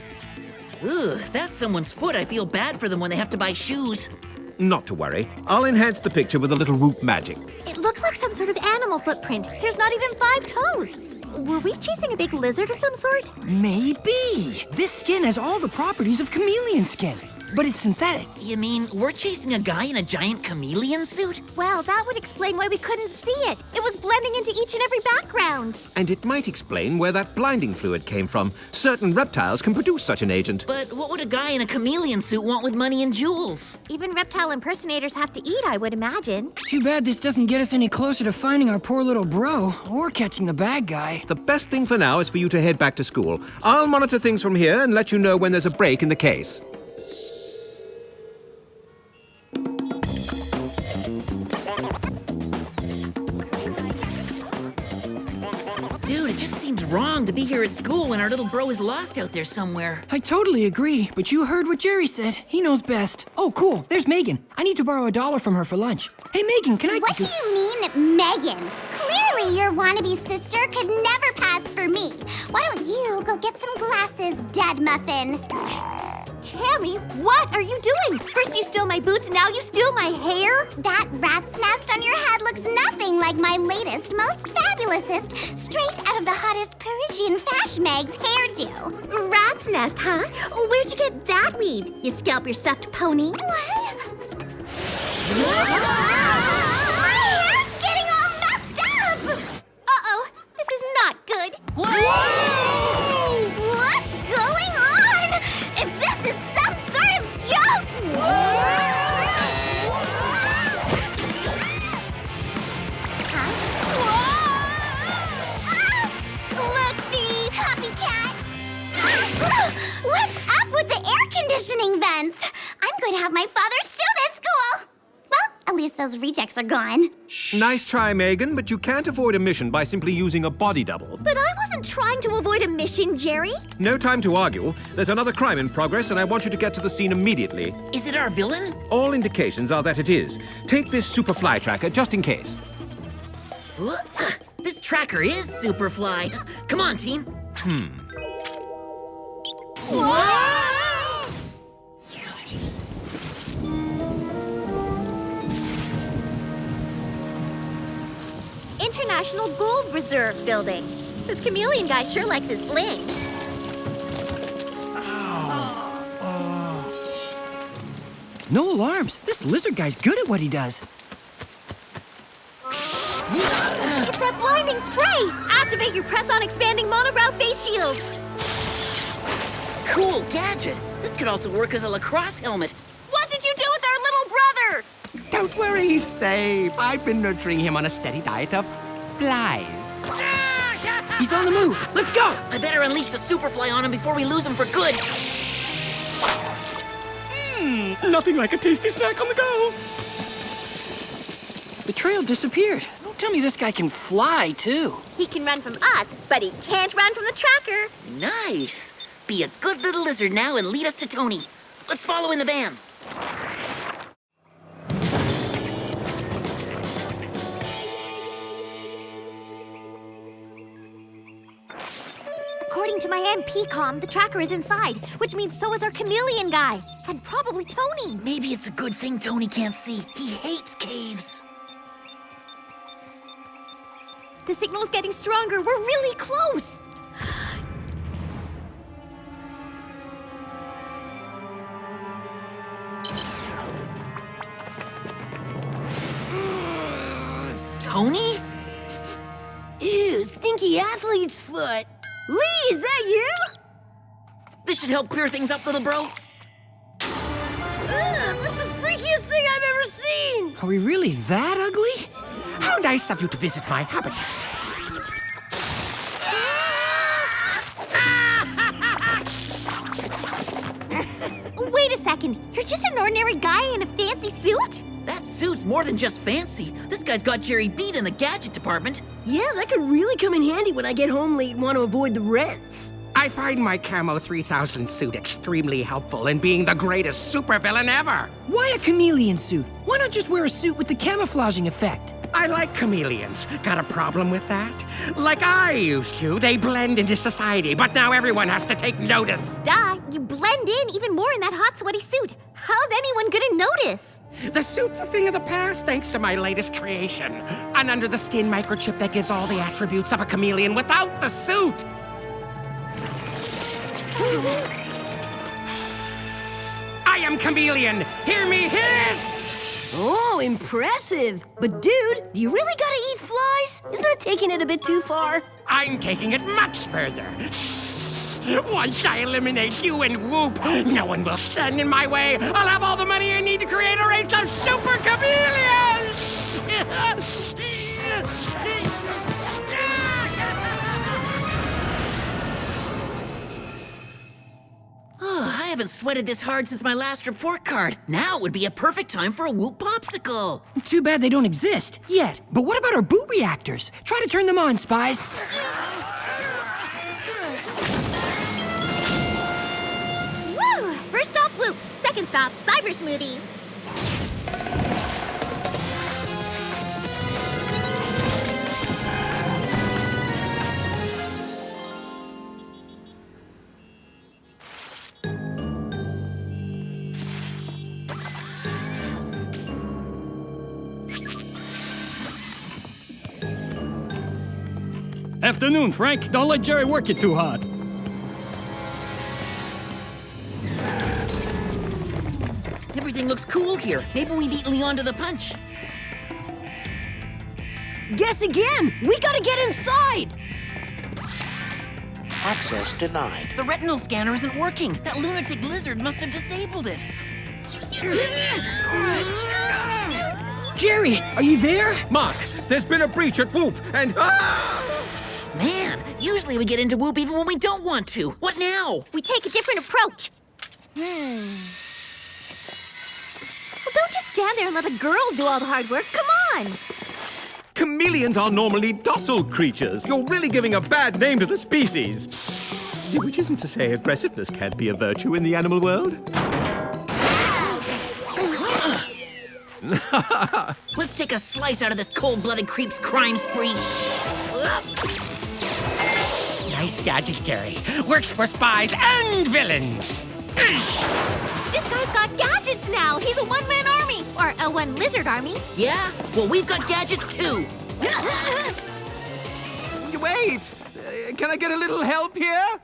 Ugh, that's someone's foot. I feel bad for them when they have to buy shoes. Not to worry. I'll enhance the picture with a little root magic. It looks like some sort of animal footprint. There's not even 5 toes. Were we chasing a big lizard of some sort? Maybe. This skin has all the properties of chameleon skin, but it's synthetic. You mean we're chasing a guy in a giant chameleon suit? Well, that would explain why we couldn't see it. It was blending into each and every background. And it might explain where that blinding fluid came from. Certain reptiles can produce such an agent. But what would a guy in a chameleon suit want with money and jewels? Even reptile impersonators have to eat, I would imagine. Too bad this doesn't get us any closer to finding our poor little bro, or catching the bad guy. The best thing for now is for you to head back to school. I'll monitor things from here and let you know when there's a break in the case. Dude, it just seems wrong to be here at school when our little bro is lost out there somewhere. I totally agree, but you heard what Jerry said. He knows best. Oh, cool. There's Megan. I need to borrow $1 from her for lunch. Hey, Megan, can I... What do you mean, Megan? Clearly your wannabe sister could never pass for me. Why don't you go get some glasses, Dead Muffin? Tammy, what are you doing? First you steal my boots, now you steal my hair? That rat's nest on your head looks nothing like my latest, most fabulousest, straight out of the hottest Parisian fashion mag's hairdo. Rat's nest, huh? Where'd you get that weave? You scalp your stuffed pony? What? My hair's getting all messed up! Uh-oh, this is not good. What's going on? If this is some sort of joke! Look, the copycat! What's up with the air conditioning vents? I'm going to have my father sue this school! Well, at least those rejects are gone. Nice try, Megan, but you can't avoid a mission by simply using a body double. But I wasn't trying to avoid a mission, Jerry. No time to argue. There's another crime in progress, and I want you to get to the scene immediately. Is it our villain? All indications are that it is. Take this super fly tracker, just in case. This tracker is Superfly. Come on, team. International Gold Reserve Building. This chameleon guy sure likes his bling. No alarms. This lizard guy's good at what he does. It's that blind blinding spray! Activate your press-on expanding monobrow face shield! Cool gadget. This could also work as a lacrosse helmet. What did you do with our little brother? Don't worry, he's safe. I've been nurturing him on a steady diet of flies. He's on the move. Let's go! I better unleash the superfly on him before we lose him for good. Nothing like a tasty snack on the go. The trail disappeared. Don't tell me this guy can fly, too. He can run from us, but he can't run from the tracker. Nice. Be a good little lizard now and lead us to Tony. Let's follow in the van. According to my MP comm, the tracker is inside, which means so is our chameleon guy. And probably Tony. Maybe it's a good thing Tony can't see. He hates caves. The signal's getting stronger. We're really close. Tony? Ew, stinky athlete's foot. Lee, is that you? This should help clear things up, little bro. Ugh, that's the freakiest thing I've ever seen. Are we really that ugly? How nice of you to visit my habitat. Wait a second. You're just an ordinary guy in a fancy suit? That suit's more than just fancy. This guy's got Jerry beat in the gadget department. Yeah, that could really come in handy when I get home late and want to avoid the rents. I find my Camo 3000 suit extremely helpful in being the greatest supervillain ever. Why a chameleon suit? Why not just wear a suit with the camouflaging effect? I like chameleons. Got a problem with that? Like I used to, they blend into society, but now everyone has to take notice. Duh, you blend in even more in that hot, sweaty suit. How's anyone gonna notice? The suit's a thing of the past thanks to my latest creation. An under-the-skin microchip that gives all the attributes of a chameleon without the suit. I am Chameleon. Hear me hiss! Oh, impressive. But dude, do you really gotta eat flies? Isn't that taking it a bit too far? I'm taking it much further. Once I eliminate you and Whoop, no one will stand in my way. I'll have all the money I need to create a race of super chameleons! Oh, I haven't sweated this hard since my last report card. Now would be a perfect time for a Whoop popsicle. Too bad they don't exist yet. But what about our boot reactors? Try to turn them on, Spiez. Woo! First stop, Whoop. Second stop, Cyber Smoothies. Afternoon, Frank. Don't let Jerry work you too hard. Everything looks cool here. Maybe we beat Leon to the punch. Guess again! We gotta get inside! Access denied. The retinal scanner isn't working. That lunatic lizard must have disabled it. Jerry, are you there? Mark, there's been a breach at Whoop, and... Man, usually we get into Whoop even when we don't want to. What now? We take a different approach. Well, don't just stand there and let a girl do all the hard work. Come on! Chameleons are normally docile creatures. You're really giving a bad name to the species. Which isn't to say aggressiveness can't be a virtue in the animal world. Let's take a slice out of this cold-blooded creep's crime spree. Nice gadget, Jerry. Works for spies and villains. This guy's got gadgets now. He's a one-man army. Or a one-lizard army. Yeah? Well, we've got gadgets, too. Wait! Can I get a little help here?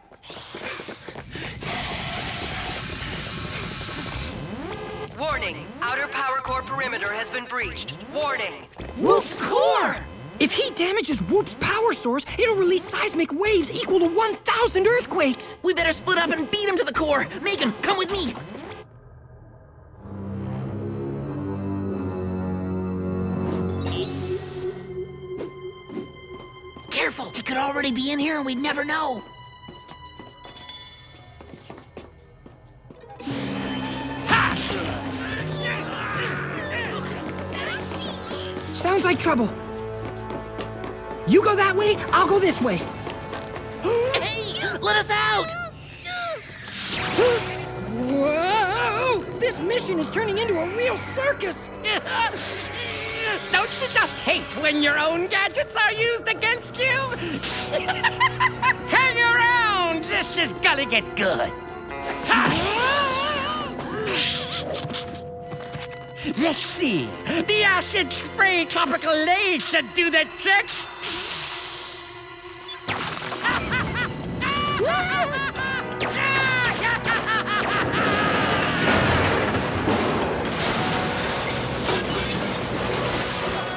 Warning. Outer power core perimeter has been breached. Warning. Whoop's core! If he damages Whoop's power source, it'll release seismic waves equal to 1,000 earthquakes. We better split up and beat him to the core. Megan, come with me. Careful, he could already be in here and we'd never know. Sounds like trouble. You go that way, I'll go this way. Hey, let us out! Whoa! This mission is turning into a real circus. Don't you just hate when your own gadgets are used against you? Hang around! This is gonna get good. Let's see. The acid spray tropical lace should do the trick.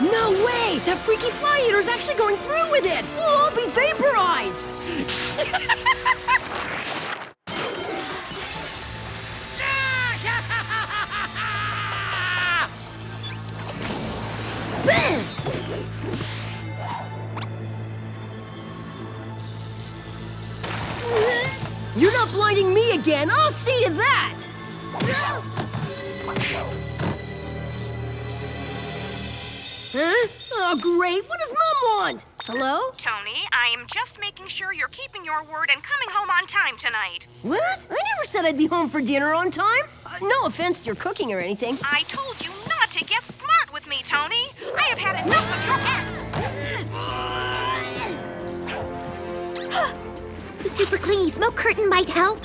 No way! That freaky fly eater's actually going through with it! We'll all be vaporized! You're not blinding me again! I'll see to that! Huh? Oh, great! What does Mom want? Hello? Tony, I am just making sure you're keeping your word and coming home on time tonight. What? I never said I'd be home for dinner on time. No offense to your cooking or anything. I told you not to get smart with me, Tony. I have had enough of your act. The super clingy smoke curtain might help.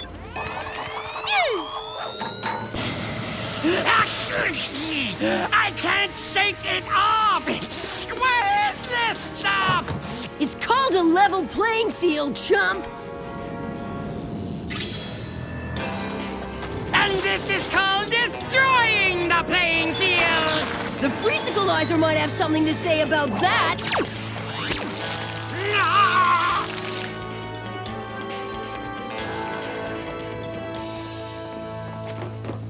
I can't shake it off! What is this stuff? It's called a level playing field, chump! And this is called destroying the playing field! The Freezicalizer might have something to say about that!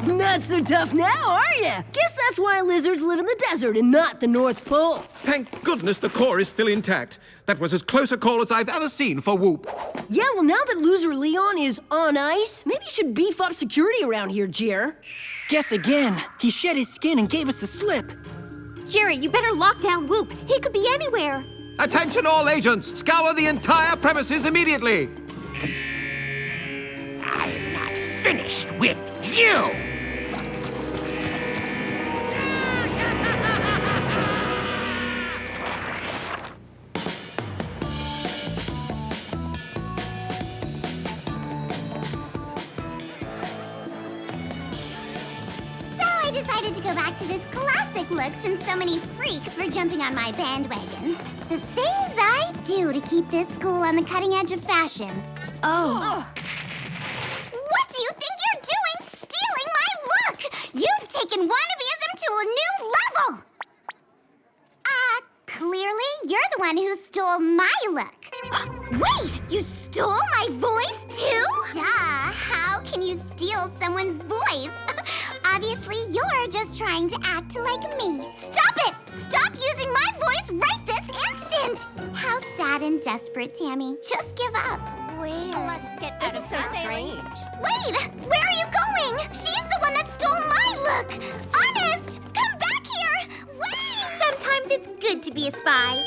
Not so tough now, are ya? Guess that's why lizards live in the desert and not the North Pole. Thank goodness the core is still intact. That was as close a call as I've ever seen for Whoop. Yeah, well, now that loser Leon is on ice, maybe you should beef up security around here, Jer. Guess again. He shed his skin and gave us the slip. Jerry, you better lock down Whoop. He could be anywhere. Attention all agents! Scour the entire premises immediately! I'm not finished with you! I decided to go back to this classic look since so many freaks were jumping on my bandwagon. The things I do to keep this school on the cutting edge of fashion. Oh. What do you think you're doing stealing my look? You've taken wannabeism to a new level. Clearly you're the one who stole my look. Wait, you stole my voice too? Duh, how can you steal someone's voice? Obviously, you're just trying to act like me. Stop it! Stop using my voice right this instant! How sad and desperate, Tammy. Just give up. Where? Let's get out of so strange. Wait! Where are you going? She's the one that stole my look! Honest! Come back here! Wait! Sometimes it's good to be a spy.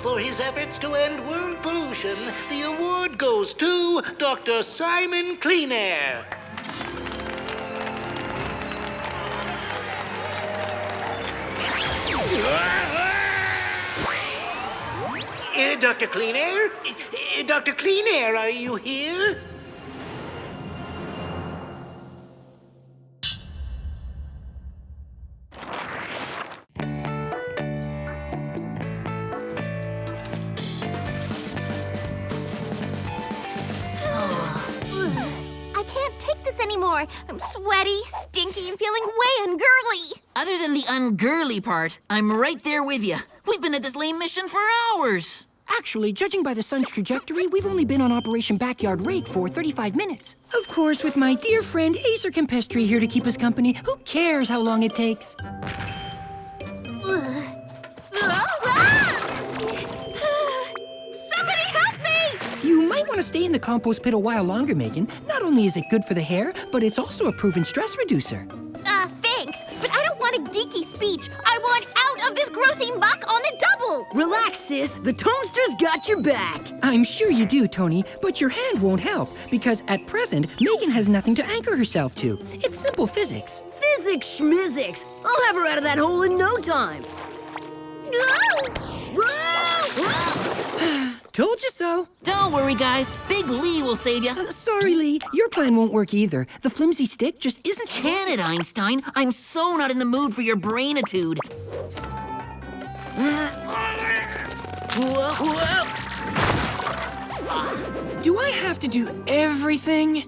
For his efforts to end world pollution, the award goes to Dr. Simon Cleanair. Dr. Cleanair? Dr. Cleanair, are you here? I can't take this anymore. I'm sweaty, stinky, and feeling way ungirly. Other than the ungirly part, I'm right there with you. We've been at this lame mission for hours. Actually, judging by the sun's trajectory, we've only been on Operation Backyard Rake for 35 minutes. Of course, with my dear friend Acer Campestri here to keep us company, who cares how long it takes? Somebody help me! You might want to stay in the compost pit a while longer, Megan. Not only is it good for the hair, but it's also a proven stress reducer. Thanks, but I don't want a geeky speech. I want out of this grossy muck on the double! Relax, sis. The Toasters got your back. I'm sure you do, Tony, but your hand won't help, because at present, Megan has nothing to anchor herself to. It's simple physics. Physics schmizzics. I'll have her out of that hole in no time. Told you so. Don't worry, guys. Big Lee will save you. Sorry, Lee. Your plan won't work either. The flimsy stick just isn't... Can it, Einstein? I'm so not in the mood for your brainitude. Do I have to do everything?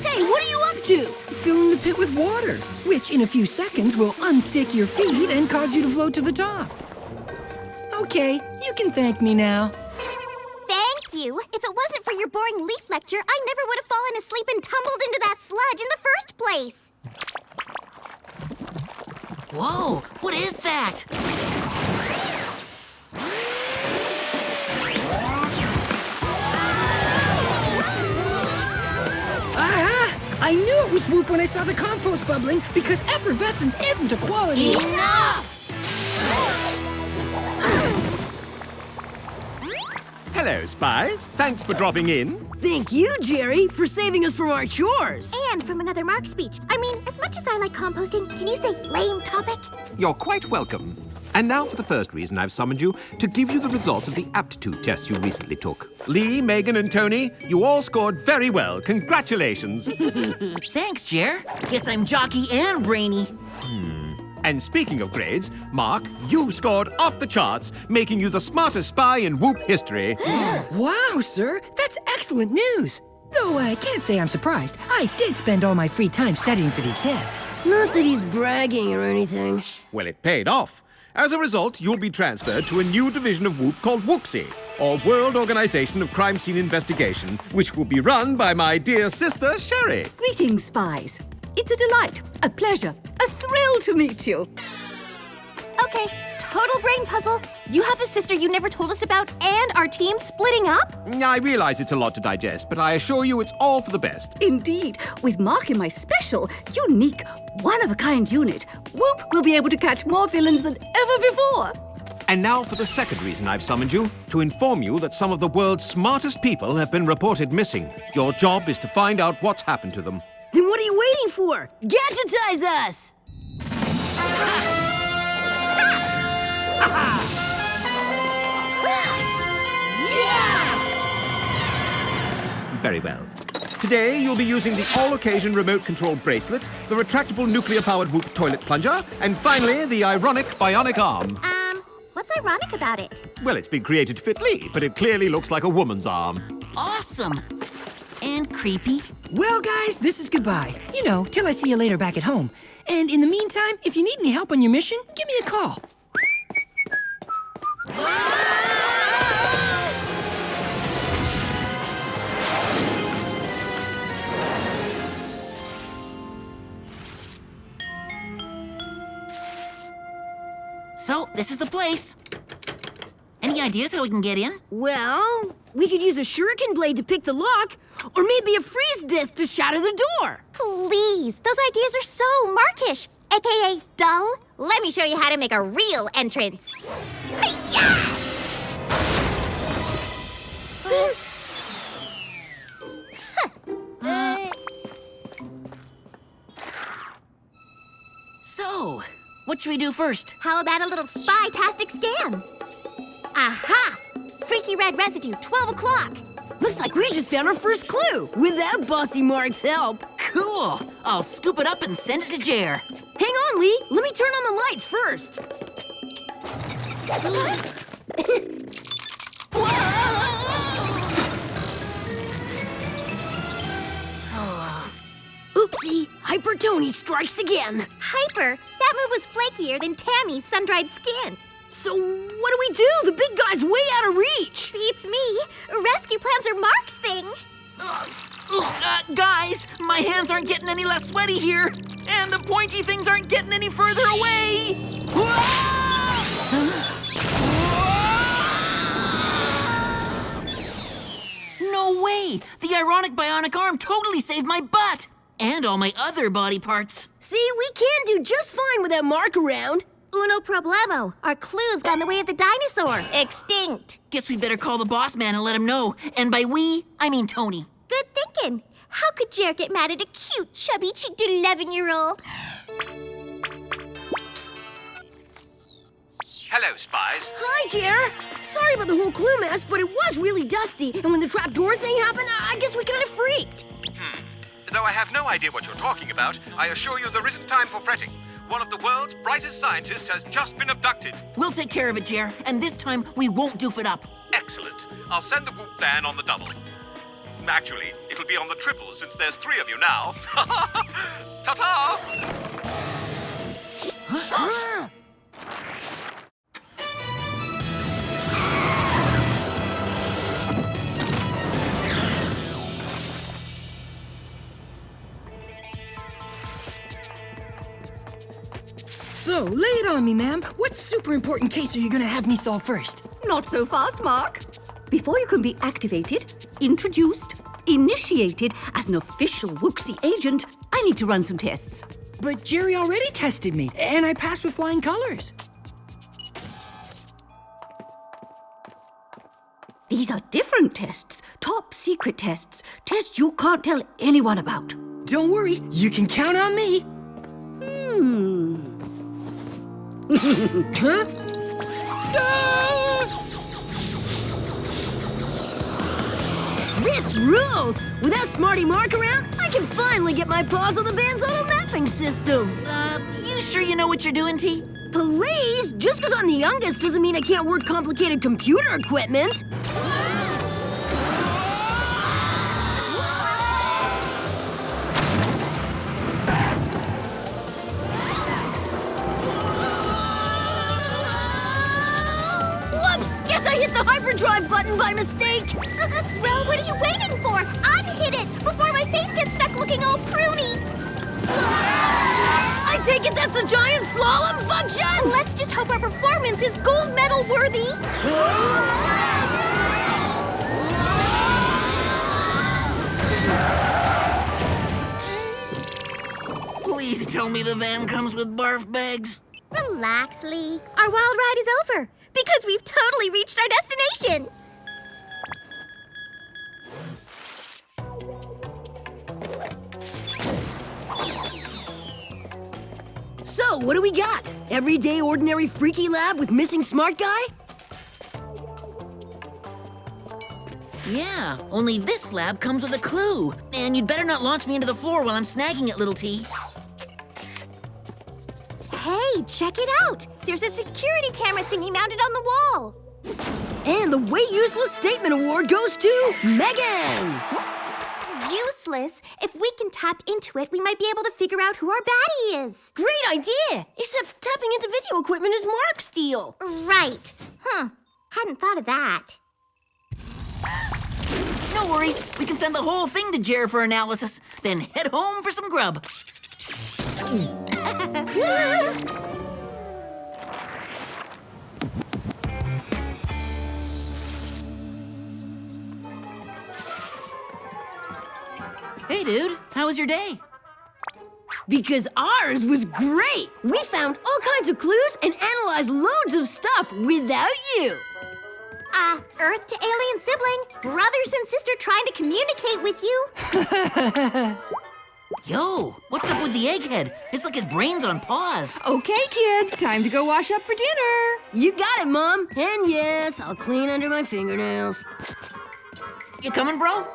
Hey, what are you up to? Filling the pit with water, which in a few seconds will unstick your feet and cause you to float to the top. Okay, you can thank me now. Thank you. If it wasn't for your boring leaf lecture, I never would have fallen asleep and tumbled into that sludge in the first place. Whoa, what is that? Aha! I knew it was Whoop when I saw the compost bubbling, because effervescence isn't a quality. Enough! Hello, Spiez. Thanks for dropping in. Thank you, Jerry, for saving us from our chores. And from another Mark speech. I mean, as much as I like composting, can you say lame topic? You're quite welcome. And now for the first reason I've summoned you, to give you the results of the aptitude tests you recently took. Lee, Megan, and Tony, you all scored very well. Congratulations. Thanks, Jer. Guess I'm jockey and brainy. And speaking of grades, Mark, you scored off the charts, making you the smartest spy in Whoop history. Wow, sir, that's excellent news. Though I can't say I'm surprised. I did spend all my free time studying for the exam. Not that he's bragging or anything. Well, it paid off. As a result, you'll be transferred to a new division of Whoop called WOOCSI, or World Organization of Crime Scene Investigation, which will be run by my dear sister, Sherry. Greetings, Spies. It's a delight, a pleasure, a thrill to meet you. Okay, total brain puzzle. You have a sister you never told us about, and our team splitting up? I realize it's a lot to digest, but I assure you it's all for the best. Indeed, with Mark in my special, unique, one-of-a-kind unit, Whoop will be able to catch more villains than ever before. And now for the second reason I've summoned you, to inform you that some of the world's smartest people have been reported missing. Your job is to find out what's happened to them. Then what are you waiting for? Gadgetize us! Very well. Today, you'll be using the all-occasion remote-controlled bracelet, the retractable nuclear-powered Whoop toilet plunger, and finally, the ironic bionic arm. What's ironic about it? Well, it's been created to fit Lee, but it clearly looks like a woman's arm. Awesome! And creepy. Well, guys, this is goodbye. You know, till I see you later back at home. And in the meantime, if you need any help on your mission, give me a call. So, this is the place. Any ideas how we can get in? Well, we could use a shuriken blade to pick the lock, or maybe a freeze disc to shatter the door. Please, those ideas are so Markish. aka dull, let me show you how to make a real entrance. Hey-ya! So, what should we do first? How about a little spy-tastic scan? Aha! Freaky red residue, 12 o'clock. Looks like we just found our first clue, without Bossy Mark's help. Cool. I'll scoop it up and send it to Jer. Hang on, Lee. Let me turn on the lights first. Oopsie, Hyper Tony strikes again. Hyper? That move was flakier than Tammy's sun-dried skin. So what do we do? The big guy's way out of reach. Beats me. Rescue plans are Mark's thing. Guys, my hands aren't getting any less sweaty here, and the pointy things aren't getting any further away. No way! The ironic bionic arm totally saved my butt! And all my other body parts. See, we can do just fine without Mark around. Uno problemo. Our clues got in the way of the dinosaur. Extinct. Guess we'd better call the boss man and let him know. And by we, I mean Tony. Good thinking. How could Jer get mad at a cute, chubby-cheeked 11-year-old? Hello, Spiez. Hi, Jer. Sorry about the whole clue mess, but it was really dusty. And when the trapdoor thing happened, I guess we kind of freaked. Though I have no idea what you're talking about, I assure you there isn't time for fretting. One of the world's brightest scientists has just been abducted. We'll take care of it, Jer, and this time we won't doof it up. Excellent. I'll send the whoop van on the double. Actually, it'll be on the triple since there's 3 of you now. Ta-ta! So, lay it on me, ma'am. What super important case are you gonna have me solve first? Not so fast, Mark. Before you can be activated, introduced, initiated as an official Wooxie agent, I need to run some tests. But Jerry already tested me, and I passed with flying colors. These are different tests, top secret tests, tests you can't tell anyone about. Don't worry, you can count on me. Huh? This rules! Without Smarty Mark around, I can finally get my paws on the van's auto mapping system. You sure you know what you're doing, T? Please? Just because I'm the youngest doesn't mean I can't work complicated computer equipment. Whoops! Guess I hit the hyperdrive button by mistake. Well, what are you waiting for? Unhit it before my face gets stuck looking all pruny. I take it that's a giant slalom function? Let's just hope our performance is gold medal worthy. Please tell me the van comes with barf bags. Relax, Lee. Our wild ride is over because we've totally reached our destination. So, what do we got? Everyday ordinary freaky lab with missing smart guy? Yeah, only this lab comes with a clue. And you'd better not launch me into the floor while I'm snagging it, little T. Hey, check it out. There's a security camera thingy mounted on the wall. And the Way Useless Statement Award goes to Megan! Useless? If we can tap into it, we might be able to figure out who our baddie is. Great idea! Except tapping into video equipment is Mark's deal. Right. Hadn't thought of that. No worries. We can send the whole thing to Jer for analysis, then head home for some grub. Hey, dude. How was your day? Because ours was great. We found all kinds of clues and analyzed loads of stuff without you. Earth to alien sibling, brothers and sister trying to communicate with you. Yo, what's up with the egghead? It's like his brain's on pause. Okay, kids, time to go wash up for dinner. You got it, Mom. And yes, I'll clean under my fingernails. You coming, bro?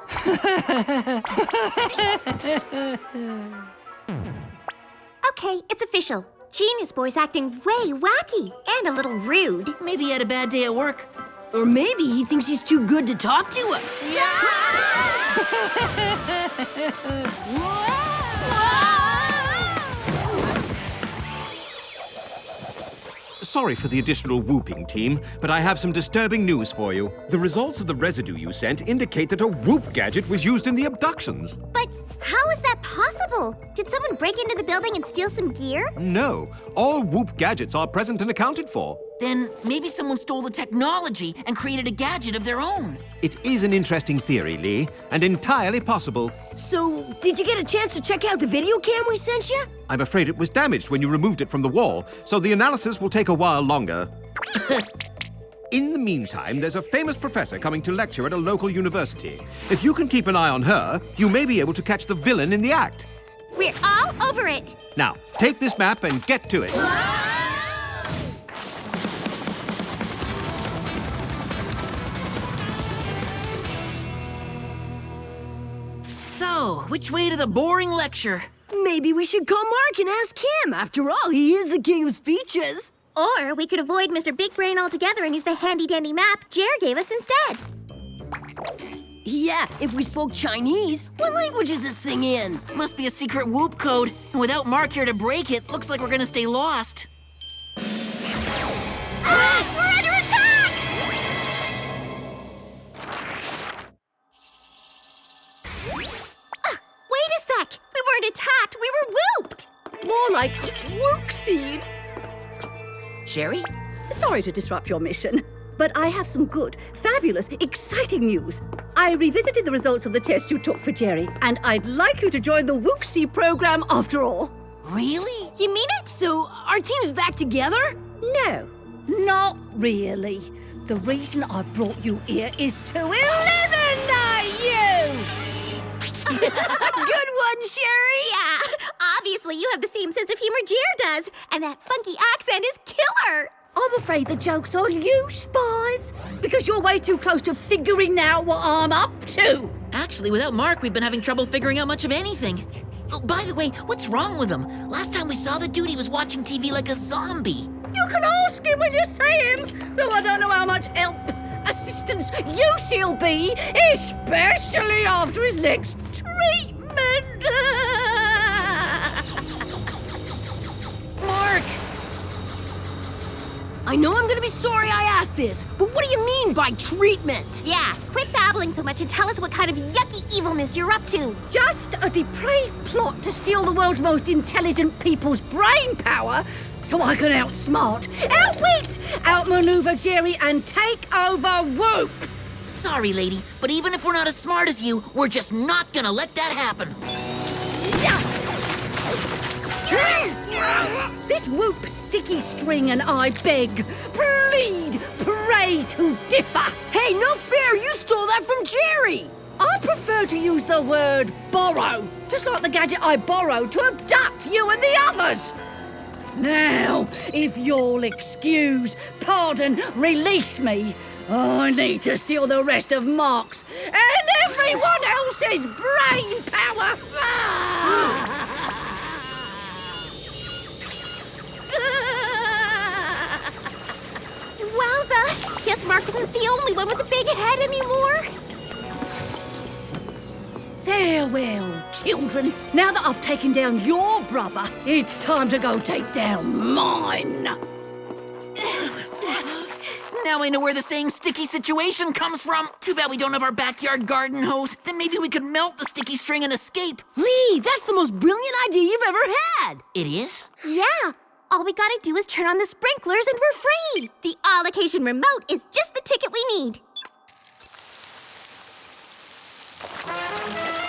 Okay, it's official. Genius Boy's acting way wacky and a little rude. Maybe he had a bad day at work. Or maybe he thinks he's too good to talk to us. Sorry for the additional whooping, team, but I have some disturbing news for you. The results of the residue you sent indicate that a whoop gadget was used in the abductions. But how is that possible? Did someone break into the building and steal some gear? No, all whoop gadgets are present and accounted for. Then maybe someone stole the technology and created a gadget of their own. It is an interesting theory, Lee, and entirely possible. So, did you get a chance to check out the video cam we sent you? I'm afraid it was damaged when you removed it from the wall, so the analysis will take a while longer. In the meantime, there's a famous professor coming to lecture at a local university. If you can keep an eye on her, you may be able to catch the villain in the act. We're all over it. Now, take this map and get to it. So, which way to the boring lecture? Maybe we should call Mark and ask him. After all, he is the king of speeches. Or we could avoid Mr. Big Brain altogether and use the handy-dandy map Jer gave us instead. Yeah, if we spoke Chinese. What language is this thing in? Must be a secret whoop code. And without Mark here to break it, looks like we're gonna stay lost. We're under attack! Wait a sec! We weren't attacked, we were whooped! More like whoopsied. Sherry? Sorry to disrupt your mission, but I have some good, fabulous, exciting news. I revisited the results of the test you took for Jerry, and I'd like you to join the Wooxie program after all. Really? You mean it? So, our team's back together? No, not really. The reason I brought you here is to eliminate you! Good one, Sherry! Yeah, obviously you have the same sense of humor Jer does, and that funky accent is killer! I'm afraid the joke's on you, Spiez, because you're way too close to figuring out what I'm up to. Actually, without Mark, we've been having trouble figuring out much of anything. Oh, by the way, what's wrong with him? Last time we saw the dude, he was watching TV like a zombie. You can ask him when you see him, though I don't know how much help, assistance use he'll be, especially after his next treatment. Mark! I know I'm gonna be sorry I asked this, but what do you mean by treatment? Yeah, quit babbling so much and tell us what kind of yucky evilness you're up to. Just a depraved plot to steal the world's most intelligent people's brain power so I can outsmart, outwit, outmaneuver Jerry and take over Whoop. Sorry, lady, but even if we're not as smart as you, we're just not gonna let that happen. This Whoop sticky string and I beg, plead, pray to differ. Hey, no fair! You stole that from Jerry! I prefer to use the word borrow, just like the gadget I borrowed to abduct you and the others. Now, if you'll excuse, pardon, release me, I need to steal the rest of Mark's and everyone else's brain power. Wowza! Guess Mark isn't the only one with a big head anymore. Farewell, children. Now that I've taken down your brother, it's time to go take down mine. Now I know where the saying sticky situation comes from. Too bad we don't have our backyard garden hose. Then maybe we could melt the sticky string and escape. Lee, that's the most brilliant idea you've ever had! It is? Yeah. All we gotta do is turn on the sprinklers and we're free. The all-occasion remote is just the ticket we need.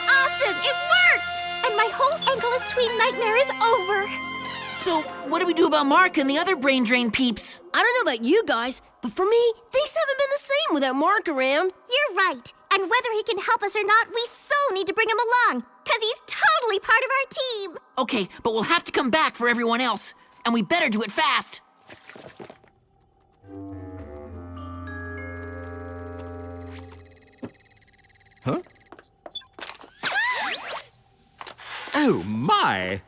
Awesome! It worked! And my My whole ankleless tween nightmare is over. So, what do we do about Mark and the other brain drain peeps? I don't know about you guys, but for me, things haven't been the same without Mark around. You're right. And whether he can help us or not, we so need to bring him along, because he's totally part of our team. Okay, but we'll have to come back for everyone else. And we better do it fast. Huh? Oh, my!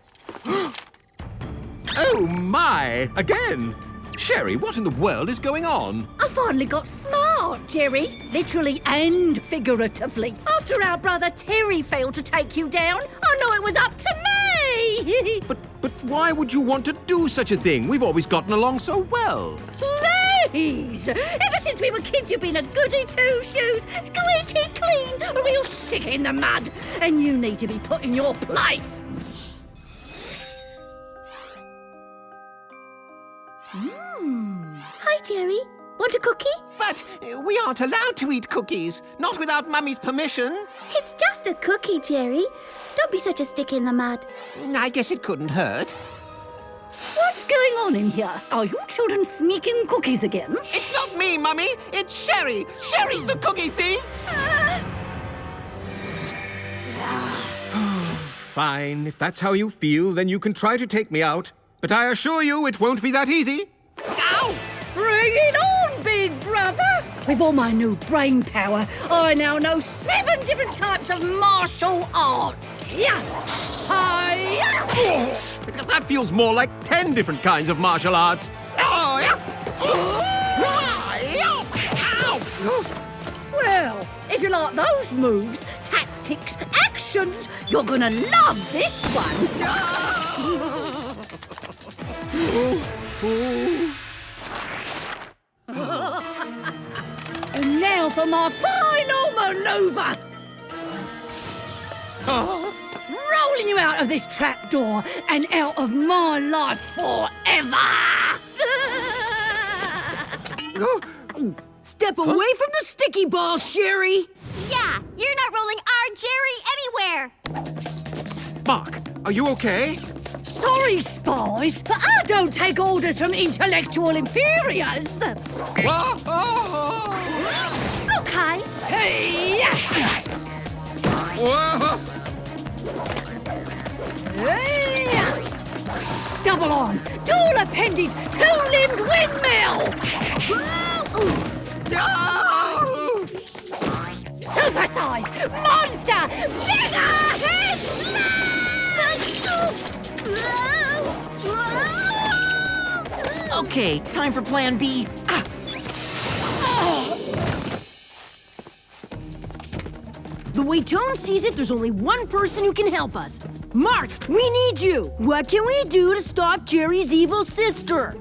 Oh, my! Again! Sherry, what in the world is going on? I finally got smart, Jerry. Literally and figuratively. After our brother Terry failed to take you down, I knew it was up to me. But why would you want to do such a thing? We've always gotten along so well. Please! Ever since we were kids, you've been a goody two-shoes, squeaky clean, a real stick in the mud. And you need to be put in your place. Hi, Jerry. Want a cookie? But we aren't allowed to eat cookies. Not without Mummy's permission. It's just a cookie, Jerry. Don't be such a stick in the mud. I guess it couldn't hurt. What's going on in here? Are you children sneaking cookies again? It's not me, Mummy. It's Sherry. Sherry's the cookie thief. Fine, if that's how you feel, then you can try to take me out. But I assure you, it won't be that easy. Ow! Bring it on, big brother! With all my new brain power, I now know 7 different types of martial arts. Yeah! Hi-ya! That feels more like 10 different kinds of martial arts. Well, if you like those moves, tactics, actions, you're gonna love this one. And now for my final maneuver. Rolling you out of this trapdoor and out of my life forever. Step away from the sticky ball, Sherry. Yeah, you're not rolling our Jerry anywhere. Mark, are you okay? Sorry, Spiez, but I don't take orders from intellectual inferiors. Okay. Hey! Double arm, dual appendage, 2-limbed windmill. Supersized monster, mega head Okay, time for Plan B. The way Tone sees it, there's only one person who can help us. Mark, we need you. What can we do to stop Jerry's evil sister?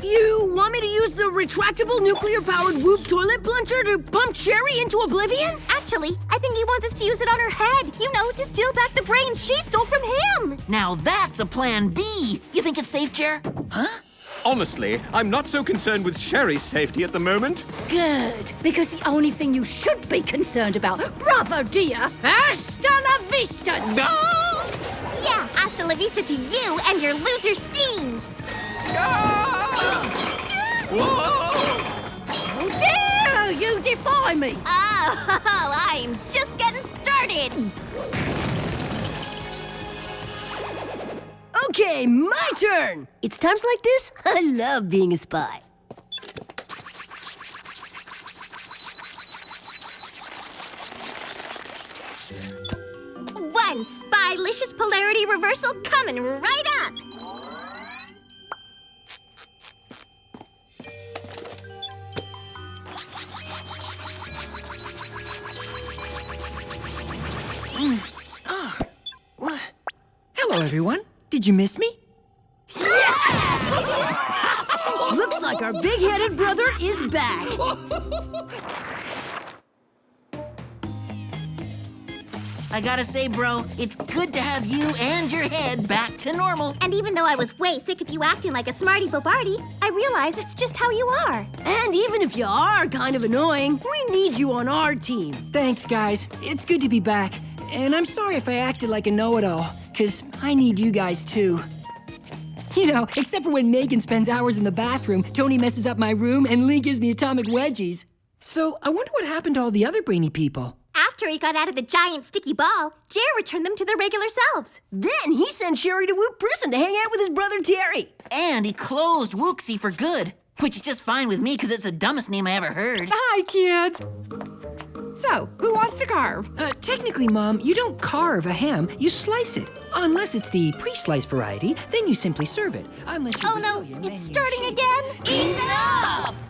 You want me to use the retractable nuclear-powered Whoop toilet plunger to pump Sherry into oblivion? Actually, I think he wants us to use it on her head. You know, to steal back the brains she stole from him. Now that's a Plan B. You think it's safe, Jer? Huh? Honestly, I'm not so concerned with Sherry's safety at the moment. Good, because the only thing you should be concerned about, bravo dear, hasta la vista. No! Yeah, hasta la vista to you and your loser schemes. How dare you defy me? Oh, I'm just getting started. Okay, my turn. It's times like this I love being a spy. One spy-licious polarity reversal coming right up. Hello, everyone. Did you miss me? Looks like our big-headed brother is back. I gotta say, bro, it's good to have you and your head back to normal. And even though I was way sick of you acting like a smarty bobardi, I realize it's just how you are. And even if you are kind of annoying, we need you on our team. Thanks, guys. It's good to be back. And I'm sorry if I acted like a know-it-all, because I need you guys too. You know, except for when Megan spends hours in the bathroom, Tony messes up my room, and Lee gives me atomic wedgies. So I wonder what happened to all the other brainy people. After he got out of the giant sticky ball, Jer returned them to their regular selves. Then he sent Sherry to Woot Prison to hang out with his brother Terry. And he closed Wooksy for good, which is just fine with me because it's the dumbest name I ever heard. Hi, kids. So, who wants to carve? Technically, Mom, you don't carve a ham, you slice it. Unless it's the pre-sliced variety, then you simply serve it. Unless you Oh no, it's starting again? Enough!